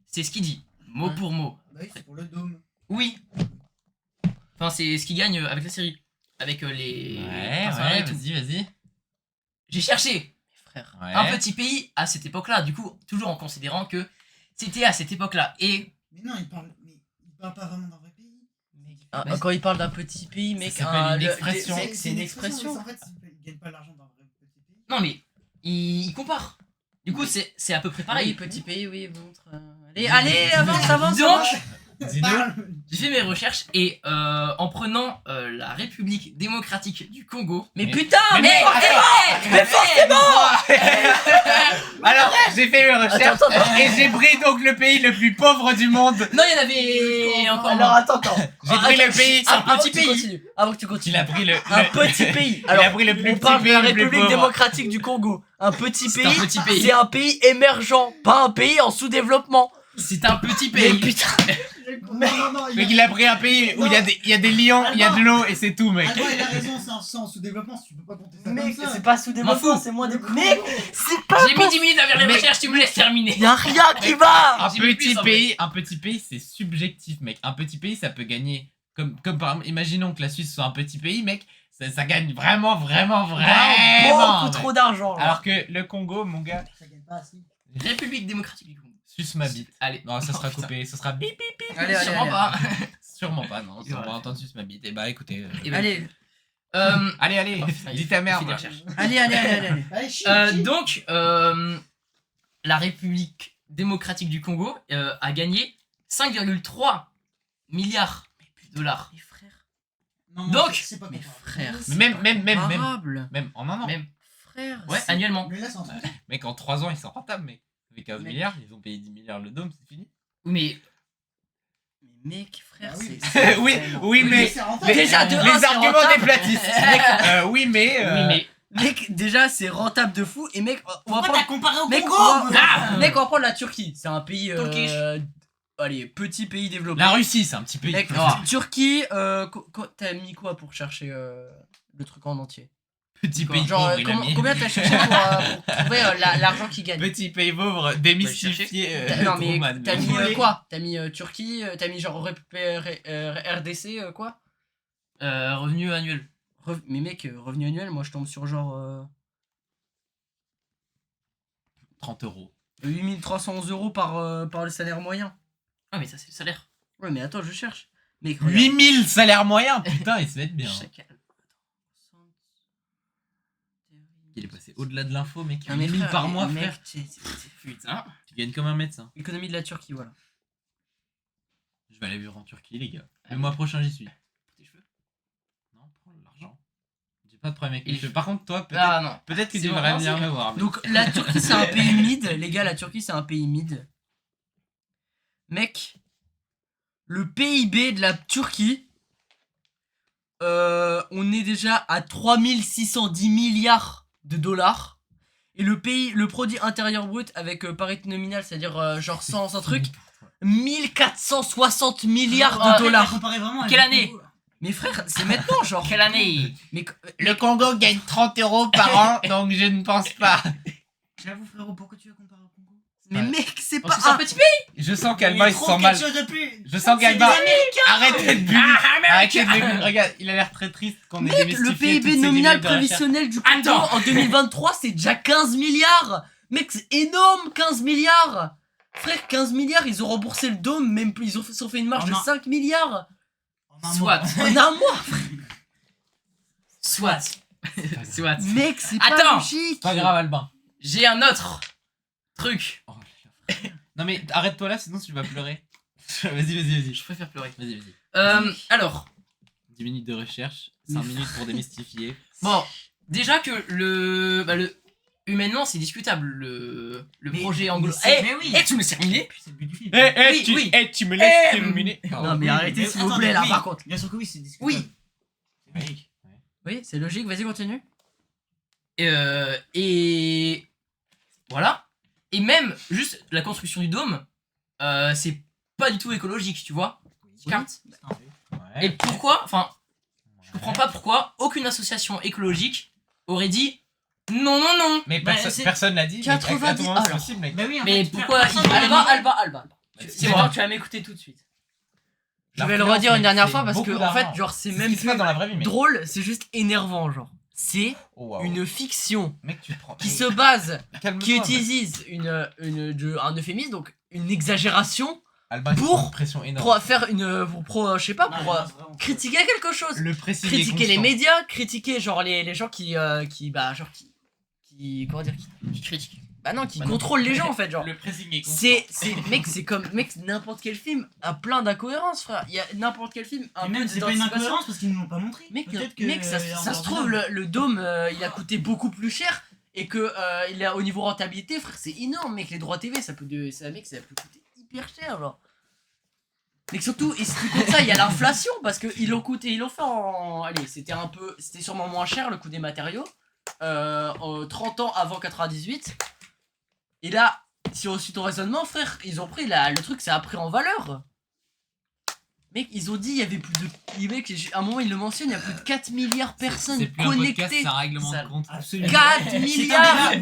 [SPEAKER 4] C'est ce qu'il dit, mot
[SPEAKER 1] Ouais.
[SPEAKER 4] pour mot.
[SPEAKER 3] Bah oui, c'est pour le dôme.
[SPEAKER 4] Oui. Enfin, c'est ce qu'il gagne avec la série. Avec les. personnages et tout.
[SPEAKER 2] Vas-y.
[SPEAKER 4] J'ai cherché
[SPEAKER 1] Frère.
[SPEAKER 2] Ouais.
[SPEAKER 4] un petit pays à cette époque-là, du coup, toujours en considérant que c'était à cette époque-là. Et
[SPEAKER 3] Mais non, il parle pas vraiment d'un vrai pays.
[SPEAKER 1] Quand il parle d'un petit pays, mec,
[SPEAKER 2] Ça s'appelle une
[SPEAKER 1] le-
[SPEAKER 2] expression.
[SPEAKER 1] c'est une expression.
[SPEAKER 6] En fait, ils gagnent pas l'argent d'un vrai petit pays.
[SPEAKER 4] Non, mais il compare. Du coup, c'est à peu près
[SPEAKER 1] Oui,
[SPEAKER 4] pareil.
[SPEAKER 1] petit pays, oui, montre. Allez, avance.
[SPEAKER 4] Donc,
[SPEAKER 2] Dis-nous.
[SPEAKER 4] j'ai fait mes recherches et en prenant la République démocratique du Congo.
[SPEAKER 1] Mais
[SPEAKER 2] Mais-
[SPEAKER 1] putain,
[SPEAKER 2] mais-
[SPEAKER 1] mais forcément.
[SPEAKER 2] Alors, j'ai fait mes recherches
[SPEAKER 1] Attends.
[SPEAKER 2] et j'ai pris donc le pays le plus pauvre du monde.
[SPEAKER 4] Non, il y en avait encore
[SPEAKER 1] Alors
[SPEAKER 4] moins.
[SPEAKER 1] attends.
[SPEAKER 2] J'ai pris le pays.
[SPEAKER 4] C'est un
[SPEAKER 1] Avant
[SPEAKER 4] petit
[SPEAKER 1] que tu
[SPEAKER 4] pays.
[SPEAKER 1] continues, Avant que tu
[SPEAKER 2] Il
[SPEAKER 1] continues.
[SPEAKER 2] a pris le.
[SPEAKER 1] Un
[SPEAKER 2] le-
[SPEAKER 1] petit pays.
[SPEAKER 2] Il a pris le plus
[SPEAKER 1] on
[SPEAKER 2] petit
[SPEAKER 1] parle de
[SPEAKER 2] pays,
[SPEAKER 1] la
[SPEAKER 2] le plus
[SPEAKER 1] République
[SPEAKER 2] pauvre.
[SPEAKER 1] démocratique du Congo. Un petit
[SPEAKER 4] C'est
[SPEAKER 1] pays.
[SPEAKER 4] un petit pays.
[SPEAKER 1] C'est un pays émergent, pas un pays en sous-développement.
[SPEAKER 4] C'est un petit
[SPEAKER 1] Mais
[SPEAKER 4] pays.
[SPEAKER 1] putain.
[SPEAKER 6] Non,
[SPEAKER 2] Mec, il a pris un pays où il y a des lions, il y a de l'eau et c'est tout, mec.
[SPEAKER 6] Ah, il a raison, c'est en sous-développement, tu peux pas compter ça
[SPEAKER 1] Mec,
[SPEAKER 6] comme ça.
[SPEAKER 1] c'est pas
[SPEAKER 4] M'en
[SPEAKER 1] sous-développement,
[SPEAKER 4] fous.
[SPEAKER 1] c'est moins des. Mec, c'est pas.
[SPEAKER 4] J'ai mis 10 minutes à faire les
[SPEAKER 2] Mais-
[SPEAKER 4] recherches, tu me laisses terminer.
[SPEAKER 1] Y'a rien qui va.
[SPEAKER 2] Un
[SPEAKER 4] J'ai mis
[SPEAKER 2] petit
[SPEAKER 4] plus, en
[SPEAKER 2] pays, c'est subjectif, mec. Un petit pays, ça peut gagner. Comme par exemple, imaginons que la Suisse soit un petit pays, mec. Ça gagne vraiment.
[SPEAKER 1] Beaucoup trop d'argent. là.
[SPEAKER 2] Alors que le Congo, mon gars,
[SPEAKER 6] Ça gagne pas assez.
[SPEAKER 4] République démocratique du Congo.
[SPEAKER 2] suce ma bite.
[SPEAKER 4] Allez.
[SPEAKER 2] Non, ça sera
[SPEAKER 4] Oh, putain.
[SPEAKER 2] coupé, ça sera bip bip bip.
[SPEAKER 1] Allez,
[SPEAKER 4] Sûrement pas.
[SPEAKER 2] Sûrement pas, non. On
[SPEAKER 4] Voilà.
[SPEAKER 2] va entendre suce ma bite. Et bah écoutez.
[SPEAKER 4] Eh ben,
[SPEAKER 1] Allez,
[SPEAKER 2] Allez,
[SPEAKER 4] Oh, putain,
[SPEAKER 2] dis
[SPEAKER 4] il
[SPEAKER 2] ta mère.
[SPEAKER 4] fait des
[SPEAKER 2] va.
[SPEAKER 4] recherches.
[SPEAKER 1] allez.
[SPEAKER 6] Allez, chie, chie.
[SPEAKER 4] Donc, la République démocratique du Congo a gagné 5,3 milliards de dollars.
[SPEAKER 1] mes frères.
[SPEAKER 6] Non,
[SPEAKER 4] donc,
[SPEAKER 6] c'est pas
[SPEAKER 1] Mes
[SPEAKER 6] comparable.
[SPEAKER 1] frères.
[SPEAKER 2] Mais même.
[SPEAKER 1] Comparable.
[SPEAKER 2] Même en un an.
[SPEAKER 4] Même.
[SPEAKER 1] Frère.
[SPEAKER 4] Ouais,
[SPEAKER 1] c'est-
[SPEAKER 4] annuellement.
[SPEAKER 6] Mais là, c'est en Suisse.
[SPEAKER 2] Mec, en 3 ans, ils sont rentables, mec. Avec 15
[SPEAKER 1] Mec.
[SPEAKER 2] milliards, ils ont payé 10 milliards le dôme, c'est fini.
[SPEAKER 4] Mais
[SPEAKER 1] Mais mec, frère,
[SPEAKER 6] Ah oui.
[SPEAKER 1] c'est.
[SPEAKER 2] oui, oui, mais.
[SPEAKER 6] c'est rentable.
[SPEAKER 1] Déjà, de un,
[SPEAKER 2] les
[SPEAKER 1] c'est
[SPEAKER 2] arguments
[SPEAKER 1] rentable.
[SPEAKER 2] des platistes. Oui, mais.
[SPEAKER 4] oui, mais
[SPEAKER 1] Mec, déjà, c'est rentable de fou. Et mec, on va
[SPEAKER 6] Pourquoi
[SPEAKER 1] prendre.
[SPEAKER 6] t'as comparé au
[SPEAKER 1] Mec,
[SPEAKER 6] Congo
[SPEAKER 1] on va...
[SPEAKER 4] Ah
[SPEAKER 1] mec, on va prendre la Turquie. C'est un pays.
[SPEAKER 4] Turkish.
[SPEAKER 1] Allez, petit pays développé.
[SPEAKER 2] La Russie, c'est un petit pays.
[SPEAKER 1] Mec,
[SPEAKER 4] Ah.
[SPEAKER 1] Turquie, t'as mis quoi pour chercher le truc en entier?
[SPEAKER 2] Petit pays
[SPEAKER 1] Genre,
[SPEAKER 2] pauvre, il a mis.
[SPEAKER 1] combien t'as cherché pour trouver l'argent qui gagne?
[SPEAKER 2] Petit pays pauvre, démystifié.
[SPEAKER 1] Non, mais
[SPEAKER 2] Truman.
[SPEAKER 1] t'as mis
[SPEAKER 6] Mongolie.
[SPEAKER 1] quoi? T'as mis Turquie, t'as mis genre RDC, quoi?
[SPEAKER 4] revenu annuel.
[SPEAKER 1] Mais mec, revenu annuel, moi je tombe sur genre
[SPEAKER 2] 30 euros.
[SPEAKER 1] 8300 euros par le salaire moyen.
[SPEAKER 4] Ah, mais ça, c'est le salaire.
[SPEAKER 1] Ouais, mais attends, je cherche. Mec, regarde.
[SPEAKER 2] 8000 salaire moyen, putain, ils se mettent bien.
[SPEAKER 4] Chacal.
[SPEAKER 2] Il est passé au-delà de l'info, mec.
[SPEAKER 1] Non, mais
[SPEAKER 2] 8000
[SPEAKER 1] frère,
[SPEAKER 2] par mois,
[SPEAKER 1] mec,
[SPEAKER 2] frère.
[SPEAKER 4] Putain.
[SPEAKER 2] Tu gagnes comme un médecin.
[SPEAKER 1] Économie de la Turquie, voilà.
[SPEAKER 2] Je vais aller vivre en Turquie, les gars. Le mois prochain, j'y suis.
[SPEAKER 4] Tes cheveux.
[SPEAKER 2] Non, prends l'argent. J'ai pas de problème avec
[SPEAKER 4] Et
[SPEAKER 2] les cheveux. Par contre, toi,
[SPEAKER 4] Ah non.
[SPEAKER 2] peut-être que
[SPEAKER 4] c'est
[SPEAKER 2] tu
[SPEAKER 4] bon,
[SPEAKER 2] devrais
[SPEAKER 4] non,
[SPEAKER 2] venir
[SPEAKER 4] c'est-
[SPEAKER 2] me voir. mais-
[SPEAKER 1] Donc la Turquie c'est un pays mid, les gars, la Turquie c'est un pays mid. Mec, le PIB de la Turquie, on est déjà à 3610 milliards de dollars. Et le produit intérieur brut avec parité nominale, c'est-à-dire genre sans un truc, 1460 milliards
[SPEAKER 4] Ah,
[SPEAKER 1] de
[SPEAKER 4] t'as
[SPEAKER 1] dollars.
[SPEAKER 6] Comparé vraiment avec
[SPEAKER 4] Quelle
[SPEAKER 6] le
[SPEAKER 4] année
[SPEAKER 6] Congo, là.
[SPEAKER 1] Mais frère, c'est maintenant genre.
[SPEAKER 4] Quelle année?
[SPEAKER 1] Mais,
[SPEAKER 2] Le Congo gagne 30 euros par an, donc je ne pense pas.
[SPEAKER 6] J'avoue, frérot, pourquoi tu veux comparer au Congo?
[SPEAKER 1] mais mec, c'est
[SPEAKER 4] Parce
[SPEAKER 1] pas
[SPEAKER 4] que c'est un
[SPEAKER 1] un-
[SPEAKER 4] petit pays.
[SPEAKER 2] Je sens
[SPEAKER 6] Il
[SPEAKER 2] qu'Alba, il se
[SPEAKER 6] trouve
[SPEAKER 2] sent mal.
[SPEAKER 6] quelque chose de plus.
[SPEAKER 2] Je sens
[SPEAKER 6] C'est
[SPEAKER 2] qu'Alba.
[SPEAKER 6] des Américains.
[SPEAKER 2] Arrêtez de buller. Arrêtez de buller. Regarde, il a l'air très triste qu'on ait
[SPEAKER 1] Mec,
[SPEAKER 2] démystifié
[SPEAKER 1] le
[SPEAKER 2] toutes
[SPEAKER 1] PIB
[SPEAKER 2] ces
[SPEAKER 1] nominal
[SPEAKER 2] lignes de recherche.
[SPEAKER 1] prévisionnel du Congo
[SPEAKER 4] Attends.
[SPEAKER 1] en 2023, c'est déjà 15 milliards. Mec, c'est énorme, 15 milliards. Frère, 15 milliards, ils ont remboursé le dôme, même plus, ils ont fait une marge
[SPEAKER 6] Oh
[SPEAKER 1] de
[SPEAKER 6] non.
[SPEAKER 1] 5 milliards.
[SPEAKER 6] En un
[SPEAKER 4] Soit.
[SPEAKER 6] mois.
[SPEAKER 1] En un mois.
[SPEAKER 4] Soit. Soit.
[SPEAKER 1] Mec, c'est
[SPEAKER 4] Attends.
[SPEAKER 1] pas logique.
[SPEAKER 2] Pas grave, Albin.
[SPEAKER 4] J'ai un autre truc.
[SPEAKER 2] Oh, non mais arrête-toi là, sinon tu vas pleurer. Vas-y.
[SPEAKER 4] Je préfère pleurer.
[SPEAKER 2] Vas-y.
[SPEAKER 4] Alors,
[SPEAKER 2] 10 minutes de recherche, 5 minutes pour démystifier.
[SPEAKER 4] bon, déjà que humainement, c'est discutable le
[SPEAKER 6] Mais-
[SPEAKER 4] projet
[SPEAKER 6] mais
[SPEAKER 4] anglo.
[SPEAKER 6] c'est- mais oui.
[SPEAKER 4] Tu me laisses terminer?
[SPEAKER 6] C'est le but du film.
[SPEAKER 2] Tu me laisses
[SPEAKER 4] Eh,
[SPEAKER 2] terminer.
[SPEAKER 1] Non, mais arrêtez, s'il vous
[SPEAKER 6] Attends,
[SPEAKER 1] plaît, là,
[SPEAKER 6] oui.
[SPEAKER 1] par contre.
[SPEAKER 6] Bien sûr que oui, c'est discutable.
[SPEAKER 4] Oui.
[SPEAKER 6] C'est logique.
[SPEAKER 1] Oui, c'est logique, vas-y, continue.
[SPEAKER 4] Et voilà. Et même juste la construction du dôme, c'est pas du tout écologique, tu vois. Carte.
[SPEAKER 2] Ouais.
[SPEAKER 4] Et pourquoi, enfin, je comprends pas pourquoi aucune association écologique aurait dit non.
[SPEAKER 2] Mais
[SPEAKER 6] Bah,
[SPEAKER 2] perso-
[SPEAKER 6] c'est-
[SPEAKER 2] personne l'a dit.
[SPEAKER 1] 90
[SPEAKER 2] mais à tout moment, c'est
[SPEAKER 1] alors.
[SPEAKER 2] possible, mec.
[SPEAKER 6] Bah oui, en
[SPEAKER 4] Mais
[SPEAKER 6] fait,
[SPEAKER 4] pourquoi
[SPEAKER 6] personne
[SPEAKER 4] il-
[SPEAKER 6] n'a
[SPEAKER 4] Alba,
[SPEAKER 6] vraiment-
[SPEAKER 1] Alba.
[SPEAKER 4] C'est moi.
[SPEAKER 1] Tu vas m'écouter tout de suite. Je
[SPEAKER 2] La
[SPEAKER 1] vais le
[SPEAKER 2] France,
[SPEAKER 1] redire une
[SPEAKER 2] mec,
[SPEAKER 1] dernière
[SPEAKER 2] c'est
[SPEAKER 1] fois parce que,
[SPEAKER 2] beaucoup
[SPEAKER 1] en fait,
[SPEAKER 2] d'argent.
[SPEAKER 1] genre, c'est
[SPEAKER 2] C'est
[SPEAKER 1] même
[SPEAKER 2] ce qui se passe
[SPEAKER 1] plus
[SPEAKER 2] dans la vraie vie, mec.
[SPEAKER 1] drôle, c'est juste énervant, genre. C'est
[SPEAKER 2] Oh, waouh.
[SPEAKER 1] une fiction
[SPEAKER 2] Mec, tu te prends.
[SPEAKER 1] qui se base
[SPEAKER 2] Calme-toi,
[SPEAKER 1] qui
[SPEAKER 2] mec.
[SPEAKER 1] utilise un euphémisme, donc une exagération,
[SPEAKER 2] Albin qui
[SPEAKER 1] Pour-
[SPEAKER 2] prend une pression énorme.
[SPEAKER 1] Pour faire une. Je sais pas,
[SPEAKER 3] Non,
[SPEAKER 1] pour
[SPEAKER 3] non, c'est vraiment-
[SPEAKER 1] critiquer quelque chose.
[SPEAKER 2] Le pressing est
[SPEAKER 1] Critiquer les
[SPEAKER 2] constant.
[SPEAKER 1] médias, critiquer genre les gens qui comment dire,
[SPEAKER 4] Qui critique.
[SPEAKER 1] bah non, qui
[SPEAKER 4] Bah non.
[SPEAKER 1] contrôlent les gens en fait, genre.
[SPEAKER 2] Le pressing est constant.
[SPEAKER 1] C'est comme, mec, n'importe quel film a plein d'incohérences, frère. Il y a n'importe quel film a
[SPEAKER 6] Et
[SPEAKER 1] un
[SPEAKER 6] même,
[SPEAKER 1] peu
[SPEAKER 6] c'est pas une
[SPEAKER 1] d'anticipation.
[SPEAKER 6] incohérence parce qu'ils nous l'ont pas montré.
[SPEAKER 1] Mec,
[SPEAKER 6] Peut-être que
[SPEAKER 1] mec, ça
[SPEAKER 6] il y a
[SPEAKER 1] se
[SPEAKER 6] encore
[SPEAKER 1] trouve,
[SPEAKER 6] dedans.
[SPEAKER 1] le dôme, il a coûté beaucoup plus cher et que il a, au niveau rentabilité, frère, c'est énorme, mec. Les droits TV, ça peut coûter hyper cher, genre. Mais surtout, et si tu comptes ça, il y a l'inflation parce qu'ils l'ont fait en. Allez, c'était sûrement moins cher le coût des matériaux. 30 ans avant 98. Et là, si on suit ton raisonnement, frère, ils ont pris le truc, ça a pris en valeur. Mec, ils ont dit, il y avait plus de. Mec, à un moment, ils le mentionnent, il y a plus de 4 milliards de personnes
[SPEAKER 2] C'est plus un podcast,
[SPEAKER 1] connectées.
[SPEAKER 2] c'est un règlement
[SPEAKER 1] Ça-
[SPEAKER 2] de compte.
[SPEAKER 6] Absolument.
[SPEAKER 1] 4 milliards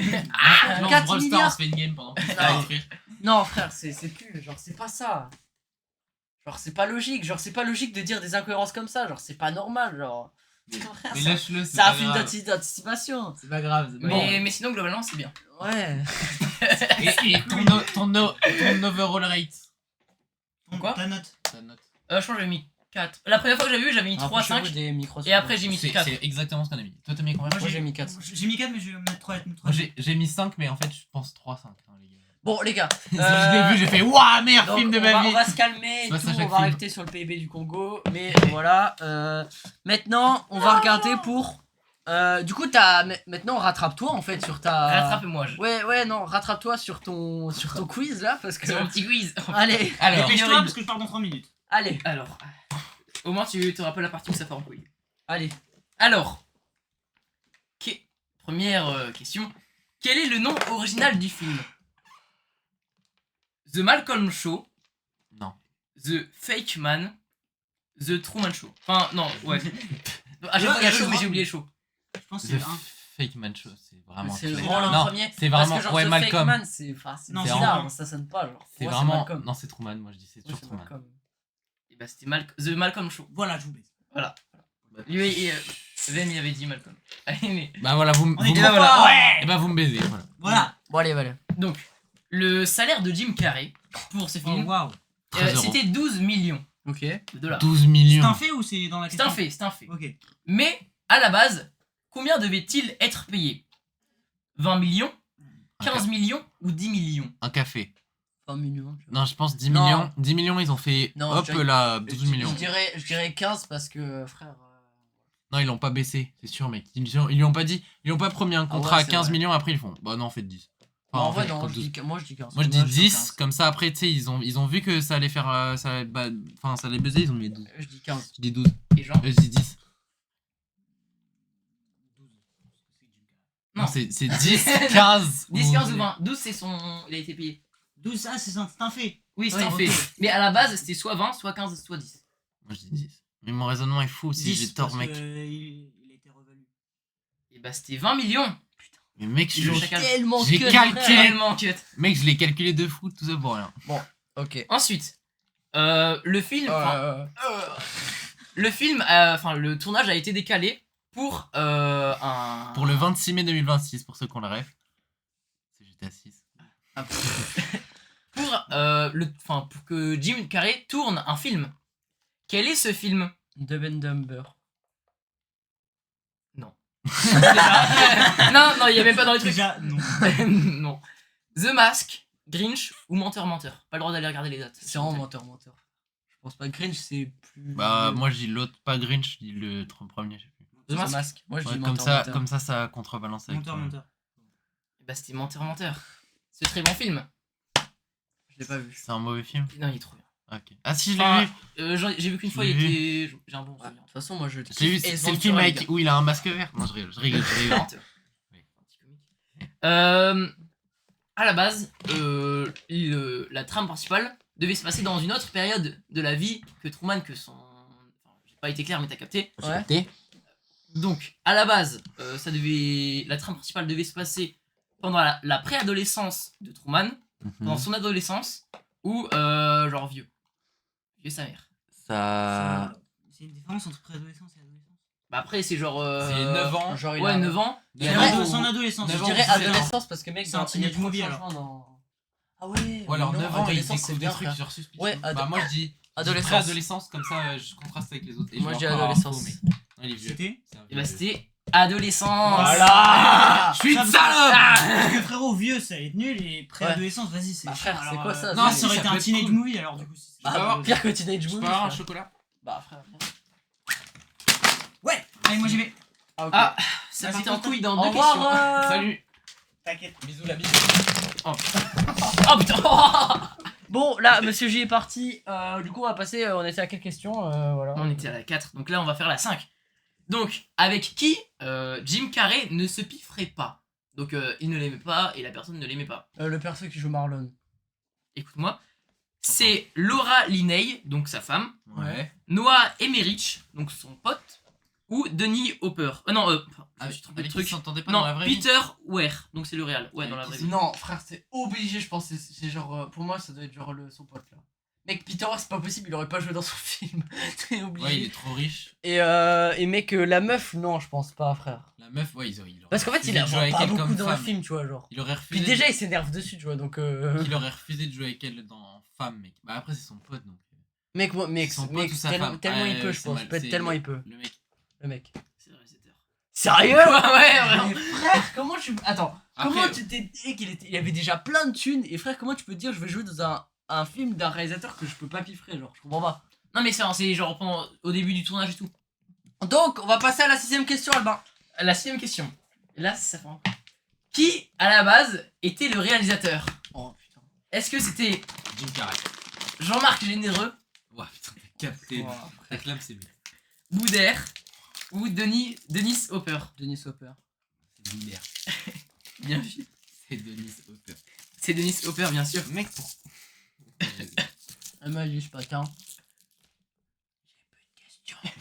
[SPEAKER 2] Lance
[SPEAKER 1] 4
[SPEAKER 2] Brawl Stars,
[SPEAKER 1] milliards.
[SPEAKER 2] on se fait une game pendant
[SPEAKER 1] Non.
[SPEAKER 2] écrire.
[SPEAKER 1] Non, frère, c'est plus. Genre, c'est pas ça. Genre, c'est pas logique. Genre, c'est pas logique de dire des incohérences comme ça. Genre, c'est pas normal. Genre. Frère,
[SPEAKER 2] Mais
[SPEAKER 1] ça-
[SPEAKER 2] lâche-le, c'est
[SPEAKER 1] c'est un
[SPEAKER 2] pas
[SPEAKER 1] film
[SPEAKER 2] grave.
[SPEAKER 1] d'anticipation.
[SPEAKER 2] C'est pas grave. c'est pas grave.
[SPEAKER 4] Mais sinon, globalement, c'est bien.
[SPEAKER 1] Ouais.
[SPEAKER 2] Et ton overall rate.
[SPEAKER 4] Quoi
[SPEAKER 6] Ta note.
[SPEAKER 2] Ta note.
[SPEAKER 4] Je pense que j'avais mis 4. La première fois que j'avais vu, j'avais mis 3, 5.
[SPEAKER 1] Des micros
[SPEAKER 4] Et après, j'ai mis
[SPEAKER 2] C'est
[SPEAKER 4] 4.
[SPEAKER 2] c'est exactement ce qu'on a mis. Toi, t'as mis combien?
[SPEAKER 1] Moi, j'ai mis 4.
[SPEAKER 6] J'ai mis 4, mais je vais mettre 3.
[SPEAKER 2] Moi, j'ai mis 5, mais en fait, je pense 3-5. Hein, les gars.
[SPEAKER 1] Bon, les gars.
[SPEAKER 2] Je l'ai vu, j'ai fait waouh, meilleur
[SPEAKER 1] Donc,
[SPEAKER 2] film de
[SPEAKER 1] on
[SPEAKER 2] ma
[SPEAKER 1] va,
[SPEAKER 2] vie.
[SPEAKER 1] on va se calmer et
[SPEAKER 2] C'est pas
[SPEAKER 1] tout,
[SPEAKER 2] ça,
[SPEAKER 1] on
[SPEAKER 2] chaque
[SPEAKER 1] va
[SPEAKER 2] film.
[SPEAKER 1] rester sur le PIB du Congo. Mais voilà. Maintenant, on va regarder pour. Du coup, maintenant, rattrape-toi en fait sur ta.
[SPEAKER 4] Rattrape-moi.
[SPEAKER 1] Ouais, non, rattrape-toi sur ton quiz là parce que.
[SPEAKER 4] C'est mon petit quiz.
[SPEAKER 1] Allez,
[SPEAKER 2] Alors,
[SPEAKER 6] Dépêche-toi parce que je pars dans 3 minutes.
[SPEAKER 1] allez,
[SPEAKER 4] Alors, au moins, tu te rappelles la partie où ça part en couille.
[SPEAKER 1] allez.
[SPEAKER 4] Alors, première question. Quel est le nom original du film? The Malcolm Show,
[SPEAKER 2] non.
[SPEAKER 4] The Fake Man, The Truman Show. Enfin, non, ouais. À chaque fois, il y a show, mais j'ai oublié show.
[SPEAKER 6] Je pense que
[SPEAKER 2] The
[SPEAKER 6] c'est le 1.
[SPEAKER 2] Fake Man Show, c'est vraiment.
[SPEAKER 1] C'est
[SPEAKER 2] stylé.
[SPEAKER 1] vraiment le
[SPEAKER 2] Non,
[SPEAKER 1] premier.
[SPEAKER 2] c'est
[SPEAKER 1] Parce
[SPEAKER 2] vraiment.
[SPEAKER 1] que genre,
[SPEAKER 2] Ouais,
[SPEAKER 1] ce
[SPEAKER 2] Malcolm.
[SPEAKER 1] Fake Man, c'est
[SPEAKER 6] Non,
[SPEAKER 1] bizarre,
[SPEAKER 6] c'est
[SPEAKER 1] hein, ça sonne pas. Genre.
[SPEAKER 2] C'est
[SPEAKER 1] Moi,
[SPEAKER 2] vraiment.
[SPEAKER 1] Malcolm.
[SPEAKER 2] Non, c'est Truman, moi je dis c'est
[SPEAKER 1] Moi,
[SPEAKER 2] toujours
[SPEAKER 1] c'est
[SPEAKER 2] Truman.
[SPEAKER 1] Malcolm.
[SPEAKER 4] Et bah, c'était The Malcolm Show.
[SPEAKER 6] Voilà, je vous baise.
[SPEAKER 4] Lui et Vem, il avait dit Malcolm. Allez, mais.
[SPEAKER 2] Bah voilà, vous
[SPEAKER 6] On est
[SPEAKER 2] me.
[SPEAKER 6] trop
[SPEAKER 4] voilà.
[SPEAKER 6] fort.
[SPEAKER 2] Et bah vous me baisez, voilà.
[SPEAKER 6] Voilà.
[SPEAKER 1] Bon, allez.
[SPEAKER 4] Donc, le salaire de Jim Carrey pour ce
[SPEAKER 6] Oh,
[SPEAKER 4] film,
[SPEAKER 6] waouh.
[SPEAKER 2] 13 euros.
[SPEAKER 4] c'était 12 millions
[SPEAKER 1] Ok.
[SPEAKER 4] de dollars.
[SPEAKER 2] 12
[SPEAKER 6] C'est
[SPEAKER 2] millions.
[SPEAKER 6] un fait ou c'est dans la
[SPEAKER 4] C'est
[SPEAKER 6] question
[SPEAKER 4] un fait.
[SPEAKER 6] Ok.
[SPEAKER 4] Mais, à la base, combien devait-il être payé? 20 millions, 15 millions ou 10 millions?
[SPEAKER 2] Un café.
[SPEAKER 1] 20 millions.
[SPEAKER 2] Non, je pense 10
[SPEAKER 1] Non.
[SPEAKER 2] millions. 10 millions, ils ont fait.
[SPEAKER 1] Non,
[SPEAKER 2] Hop
[SPEAKER 1] je dirais-
[SPEAKER 2] là, 12 millions.
[SPEAKER 1] Je dirais 15 parce que, frère.
[SPEAKER 2] Non, ils l'ont pas baissé, c'est sûr, mec. Ils lui ont pas dit. Ils lui ont pas promis un contrat
[SPEAKER 1] ouais,
[SPEAKER 2] à
[SPEAKER 1] c'est
[SPEAKER 2] 15
[SPEAKER 1] vrai.
[SPEAKER 2] millions, après ils font. Bah non, faites 10. Enfin,
[SPEAKER 1] En vrai,
[SPEAKER 2] fait,
[SPEAKER 1] non,
[SPEAKER 2] comme 12.
[SPEAKER 1] moi je dis 15.
[SPEAKER 2] Moi je dis
[SPEAKER 1] suis
[SPEAKER 2] 10,
[SPEAKER 1] 15.
[SPEAKER 2] comme ça après, tu sais, ils ont vu que ça allait faire. Enfin, ça allait buzzer, ils ont mis 12.
[SPEAKER 1] Je dis 15.
[SPEAKER 2] Je dis 12.
[SPEAKER 4] Et genre,
[SPEAKER 2] Je dis 10.
[SPEAKER 4] Non.
[SPEAKER 2] Non, c'est 10, 15.
[SPEAKER 4] 10, 15 ou 20. 12, c'est son. Il a été payé.
[SPEAKER 6] 12, ça, c'est un fait.
[SPEAKER 4] Oui, c'est
[SPEAKER 6] Ouais,
[SPEAKER 4] un
[SPEAKER 6] ok.
[SPEAKER 4] fait. Mais à la base, c'était soit 20, soit 15, soit 10.
[SPEAKER 2] Moi je dis 10. Mais mon raisonnement est fou si
[SPEAKER 6] 10,
[SPEAKER 2] j'ai tort,
[SPEAKER 6] parce
[SPEAKER 2] mec.
[SPEAKER 6] que il a été revalu.
[SPEAKER 4] Et bah, c'était 20 millions.
[SPEAKER 2] Mais mec,
[SPEAKER 4] Ils ont
[SPEAKER 2] je,
[SPEAKER 4] chacun-
[SPEAKER 1] Tellement
[SPEAKER 2] J'ai
[SPEAKER 1] que
[SPEAKER 2] calculé.
[SPEAKER 4] Tellement cut.
[SPEAKER 2] mec, je l'ai calculé de fou, tout ça pour rien.
[SPEAKER 1] Ok.
[SPEAKER 4] Ensuite, le film. Le film, enfin, le tournage a été décalé pour un.
[SPEAKER 2] Pour le 26 mai 2026, pour ceux qui ont le rêve. C'est GTA 6.
[SPEAKER 4] Pour que Jim Carrey tourne un film. Quel est ce film?
[SPEAKER 1] Dumb and Dumber.
[SPEAKER 4] Non, il y a même pas dans les trucs.
[SPEAKER 6] Déjà, non.
[SPEAKER 4] Non. The Mask, Grinch ou Menteur. Pas le droit d'aller regarder les dates.
[SPEAKER 1] C'est vraiment menteur. Je pense pas que Grinch c'est plus.
[SPEAKER 2] Bah, moi je dis l'autre, pas Grinch, je dis le premier, je sais plus.
[SPEAKER 1] The Mask. Moi je
[SPEAKER 2] Ouais,
[SPEAKER 1] dis
[SPEAKER 2] comme
[SPEAKER 1] menteur.
[SPEAKER 2] ça, comme ça contrebalance avec.
[SPEAKER 6] Menteur.
[SPEAKER 4] Bah, c'était Menteur. C'est très bon film.
[SPEAKER 1] Je l'ai pas vu.
[SPEAKER 2] C'est un mauvais film.
[SPEAKER 4] Non, il est trop bien.
[SPEAKER 2] Ok. Ah si, je l'ai
[SPEAKER 4] Enfin,
[SPEAKER 2] vu.
[SPEAKER 4] j'ai vu qu'une fois,
[SPEAKER 2] Je
[SPEAKER 4] il
[SPEAKER 2] l'ai
[SPEAKER 4] était. J'ai un bon
[SPEAKER 1] De
[SPEAKER 4] souvenir.
[SPEAKER 1] toute façon, moi je.
[SPEAKER 2] Je l'ai vu,
[SPEAKER 1] kiffe
[SPEAKER 2] c'est le
[SPEAKER 1] Ace
[SPEAKER 2] film
[SPEAKER 1] Ventura,
[SPEAKER 2] avec
[SPEAKER 1] les gars.
[SPEAKER 2] où il a un masque vert. Non, je rigole.
[SPEAKER 4] Menteur. Oui, anti-comique. À la base, la trame principale devait se passer dans une autre période de la vie que Truman, que son. Enfin, j'ai pas été clair, mais t'as capté.
[SPEAKER 1] Ouais.
[SPEAKER 4] Donc, à la base, la trame principale devait se passer pendant la préadolescence de Truman, pendant son adolescence, ou genre vieux sa mère.
[SPEAKER 2] Ça.
[SPEAKER 6] C'est une différence entre préadolescence et adolescence.
[SPEAKER 4] Bah après, c'est genre.
[SPEAKER 2] C'est 9 ans.
[SPEAKER 1] Genre, il
[SPEAKER 4] Ouais,
[SPEAKER 1] a-
[SPEAKER 4] 9 ans.
[SPEAKER 1] Il
[SPEAKER 6] C'est
[SPEAKER 1] a-
[SPEAKER 6] vrai,
[SPEAKER 1] Ouais,
[SPEAKER 6] son adolescence.
[SPEAKER 1] Je
[SPEAKER 2] neuf ans,
[SPEAKER 1] dirais
[SPEAKER 2] 17 ans.
[SPEAKER 1] adolescence parce que mec,
[SPEAKER 6] C'est un
[SPEAKER 1] il y a
[SPEAKER 6] teenage
[SPEAKER 1] trop de
[SPEAKER 6] movie, alors.
[SPEAKER 1] changements dans. Ah ouais.
[SPEAKER 2] Ou alors
[SPEAKER 1] non,
[SPEAKER 2] 9 ans et ils
[SPEAKER 1] adolescence, c'est
[SPEAKER 2] découvrent des
[SPEAKER 1] bien,
[SPEAKER 2] trucs
[SPEAKER 1] frère.
[SPEAKER 2] sur Suspicion.
[SPEAKER 1] Ouais,
[SPEAKER 2] Bah moi je dis
[SPEAKER 1] adolescence.
[SPEAKER 2] adolescence comme ça je contraste avec les autres. Et
[SPEAKER 1] Moi, je dis
[SPEAKER 2] vais encore
[SPEAKER 1] adolescence.
[SPEAKER 2] info, mais- Non, il est vieux.
[SPEAKER 6] C'était
[SPEAKER 2] C'est un
[SPEAKER 4] Et bah
[SPEAKER 2] vieux.
[SPEAKER 4] c'était adolescence.
[SPEAKER 1] Voilà.
[SPEAKER 2] Je suis une
[SPEAKER 6] Ça,
[SPEAKER 2] salope.
[SPEAKER 6] Parce que frérot, vieux, ça allait être nul et préadolescence, vas-y, c'est.
[SPEAKER 1] Bah, frère, c'est
[SPEAKER 6] Alors,
[SPEAKER 1] quoi ça,
[SPEAKER 6] Non,
[SPEAKER 1] c'est-
[SPEAKER 6] ça aurait
[SPEAKER 2] ça
[SPEAKER 6] été
[SPEAKER 2] peut
[SPEAKER 6] un
[SPEAKER 2] être
[SPEAKER 6] teenage
[SPEAKER 2] cool.
[SPEAKER 6] movie alors du coup. c'est-
[SPEAKER 2] peux avoir-
[SPEAKER 1] Pire que Teenage
[SPEAKER 2] Je
[SPEAKER 1] Movie.
[SPEAKER 2] peux avoir un
[SPEAKER 1] frère.
[SPEAKER 2] chocolat?
[SPEAKER 1] Bah frère.
[SPEAKER 6] Ouais, allez, moi j'y vais.
[SPEAKER 1] Ah, ok.
[SPEAKER 4] Ah, ça
[SPEAKER 6] Vas-y,
[SPEAKER 4] partait en
[SPEAKER 6] Quentin.
[SPEAKER 4] couille dans
[SPEAKER 1] Au
[SPEAKER 4] deux
[SPEAKER 1] revoir.
[SPEAKER 4] questions. Salut.
[SPEAKER 6] T'inquiète.
[SPEAKER 2] Bisous la bise.
[SPEAKER 4] Oh putain.
[SPEAKER 1] Bon, là, Monsieur J est parti. Du coup, on va passer. On était à quelle question voilà.
[SPEAKER 4] On était à la 4, donc là on va faire la 5. Donc, avec qui Jim Carrey ne se pifferait pas? Donc, il ne l'aimait pas et la personne ne l'aimait pas.
[SPEAKER 1] Le perso qui joue Marlon.
[SPEAKER 4] Écoute-moi. C'est Laura Linney, donc sa femme,
[SPEAKER 2] Ouais.
[SPEAKER 4] Noah Emmerich, donc son pote, ou Denis Hopper. Non, je me suis trompé de
[SPEAKER 2] Avec qui
[SPEAKER 4] truc.
[SPEAKER 2] s'entendait pas
[SPEAKER 4] Non,
[SPEAKER 2] dans la vraie vie.
[SPEAKER 4] Peter Weir, donc c'est le réel. Ouais,
[SPEAKER 2] Avec
[SPEAKER 4] dans la
[SPEAKER 2] qui
[SPEAKER 4] vraie
[SPEAKER 2] c'est
[SPEAKER 4] vie.
[SPEAKER 1] Non, frère, c'est obligé, je pense. C'est genre. Pour moi, ça doit être genre son pote là. Mec, Peter Weir, c'est pas possible, il aurait pas joué dans son film. C'est obligé.
[SPEAKER 2] Ouais, il est trop riche.
[SPEAKER 1] Et mec, la meuf, non, je pense pas, frère.
[SPEAKER 2] La meuf, ouais, il aurait
[SPEAKER 1] Parce qu'en fait, il
[SPEAKER 2] refusé
[SPEAKER 1] a
[SPEAKER 2] de jouer avec
[SPEAKER 1] pas
[SPEAKER 2] elle
[SPEAKER 1] beaucoup
[SPEAKER 2] comme
[SPEAKER 1] dans le
[SPEAKER 2] femme.
[SPEAKER 1] film, tu vois, genre.
[SPEAKER 2] Il aurait refusé.
[SPEAKER 1] Puis déjà, il s'énerve dessus, tu vois, donc.
[SPEAKER 2] Il aurait refusé de jouer avec elle dans Femme, mec. Bah après, c'est son pote donc.
[SPEAKER 1] Mec, moi, mec,
[SPEAKER 2] Son pote
[SPEAKER 1] mec,
[SPEAKER 2] ou sa
[SPEAKER 1] tellement,
[SPEAKER 2] femme.
[SPEAKER 1] tellement
[SPEAKER 2] Ouais,
[SPEAKER 1] il peut, je
[SPEAKER 2] c'est
[SPEAKER 1] pense.
[SPEAKER 2] mal,
[SPEAKER 1] Peut-être
[SPEAKER 2] c'est
[SPEAKER 1] tellement il peut.
[SPEAKER 2] Le mec.
[SPEAKER 1] Le mec.
[SPEAKER 4] C'est le réalisateur.
[SPEAKER 1] Sérieux?
[SPEAKER 4] Ouais, vraiment.
[SPEAKER 1] Mais frère, comment tu. Attends, comment
[SPEAKER 2] Après,
[SPEAKER 1] tu t'es dit il avait déjà plein de thunes et frère, comment tu peux te dire je vais jouer dans un film d'un réalisateur que je peux pas piffrer, genre, je comprends pas.
[SPEAKER 4] Non, mais c'est genre au début du tournage et tout.
[SPEAKER 1] Donc, on va passer à la 6ème question, Albin.
[SPEAKER 4] La 6ème question. Là, ça fait. Qui, à la base, était le réalisateur?
[SPEAKER 1] Oh putain.
[SPEAKER 4] Est-ce que c'était
[SPEAKER 2] Jim Carrey.
[SPEAKER 4] Jean-Marc Généreux,
[SPEAKER 2] Ouah, putain, t'as capté.
[SPEAKER 1] Oh,
[SPEAKER 2] Ta clame, c'est lui.
[SPEAKER 4] Boudère ou Denis Hopper?
[SPEAKER 1] Denis Hopper.
[SPEAKER 2] C'est Boudère.
[SPEAKER 4] Bien vu.
[SPEAKER 2] C'est Denis Hopper.
[SPEAKER 4] C'est Denis Hopper, bien sûr.
[SPEAKER 2] Mec, pour.
[SPEAKER 1] Elle m'a dit, je sais pas, tiens.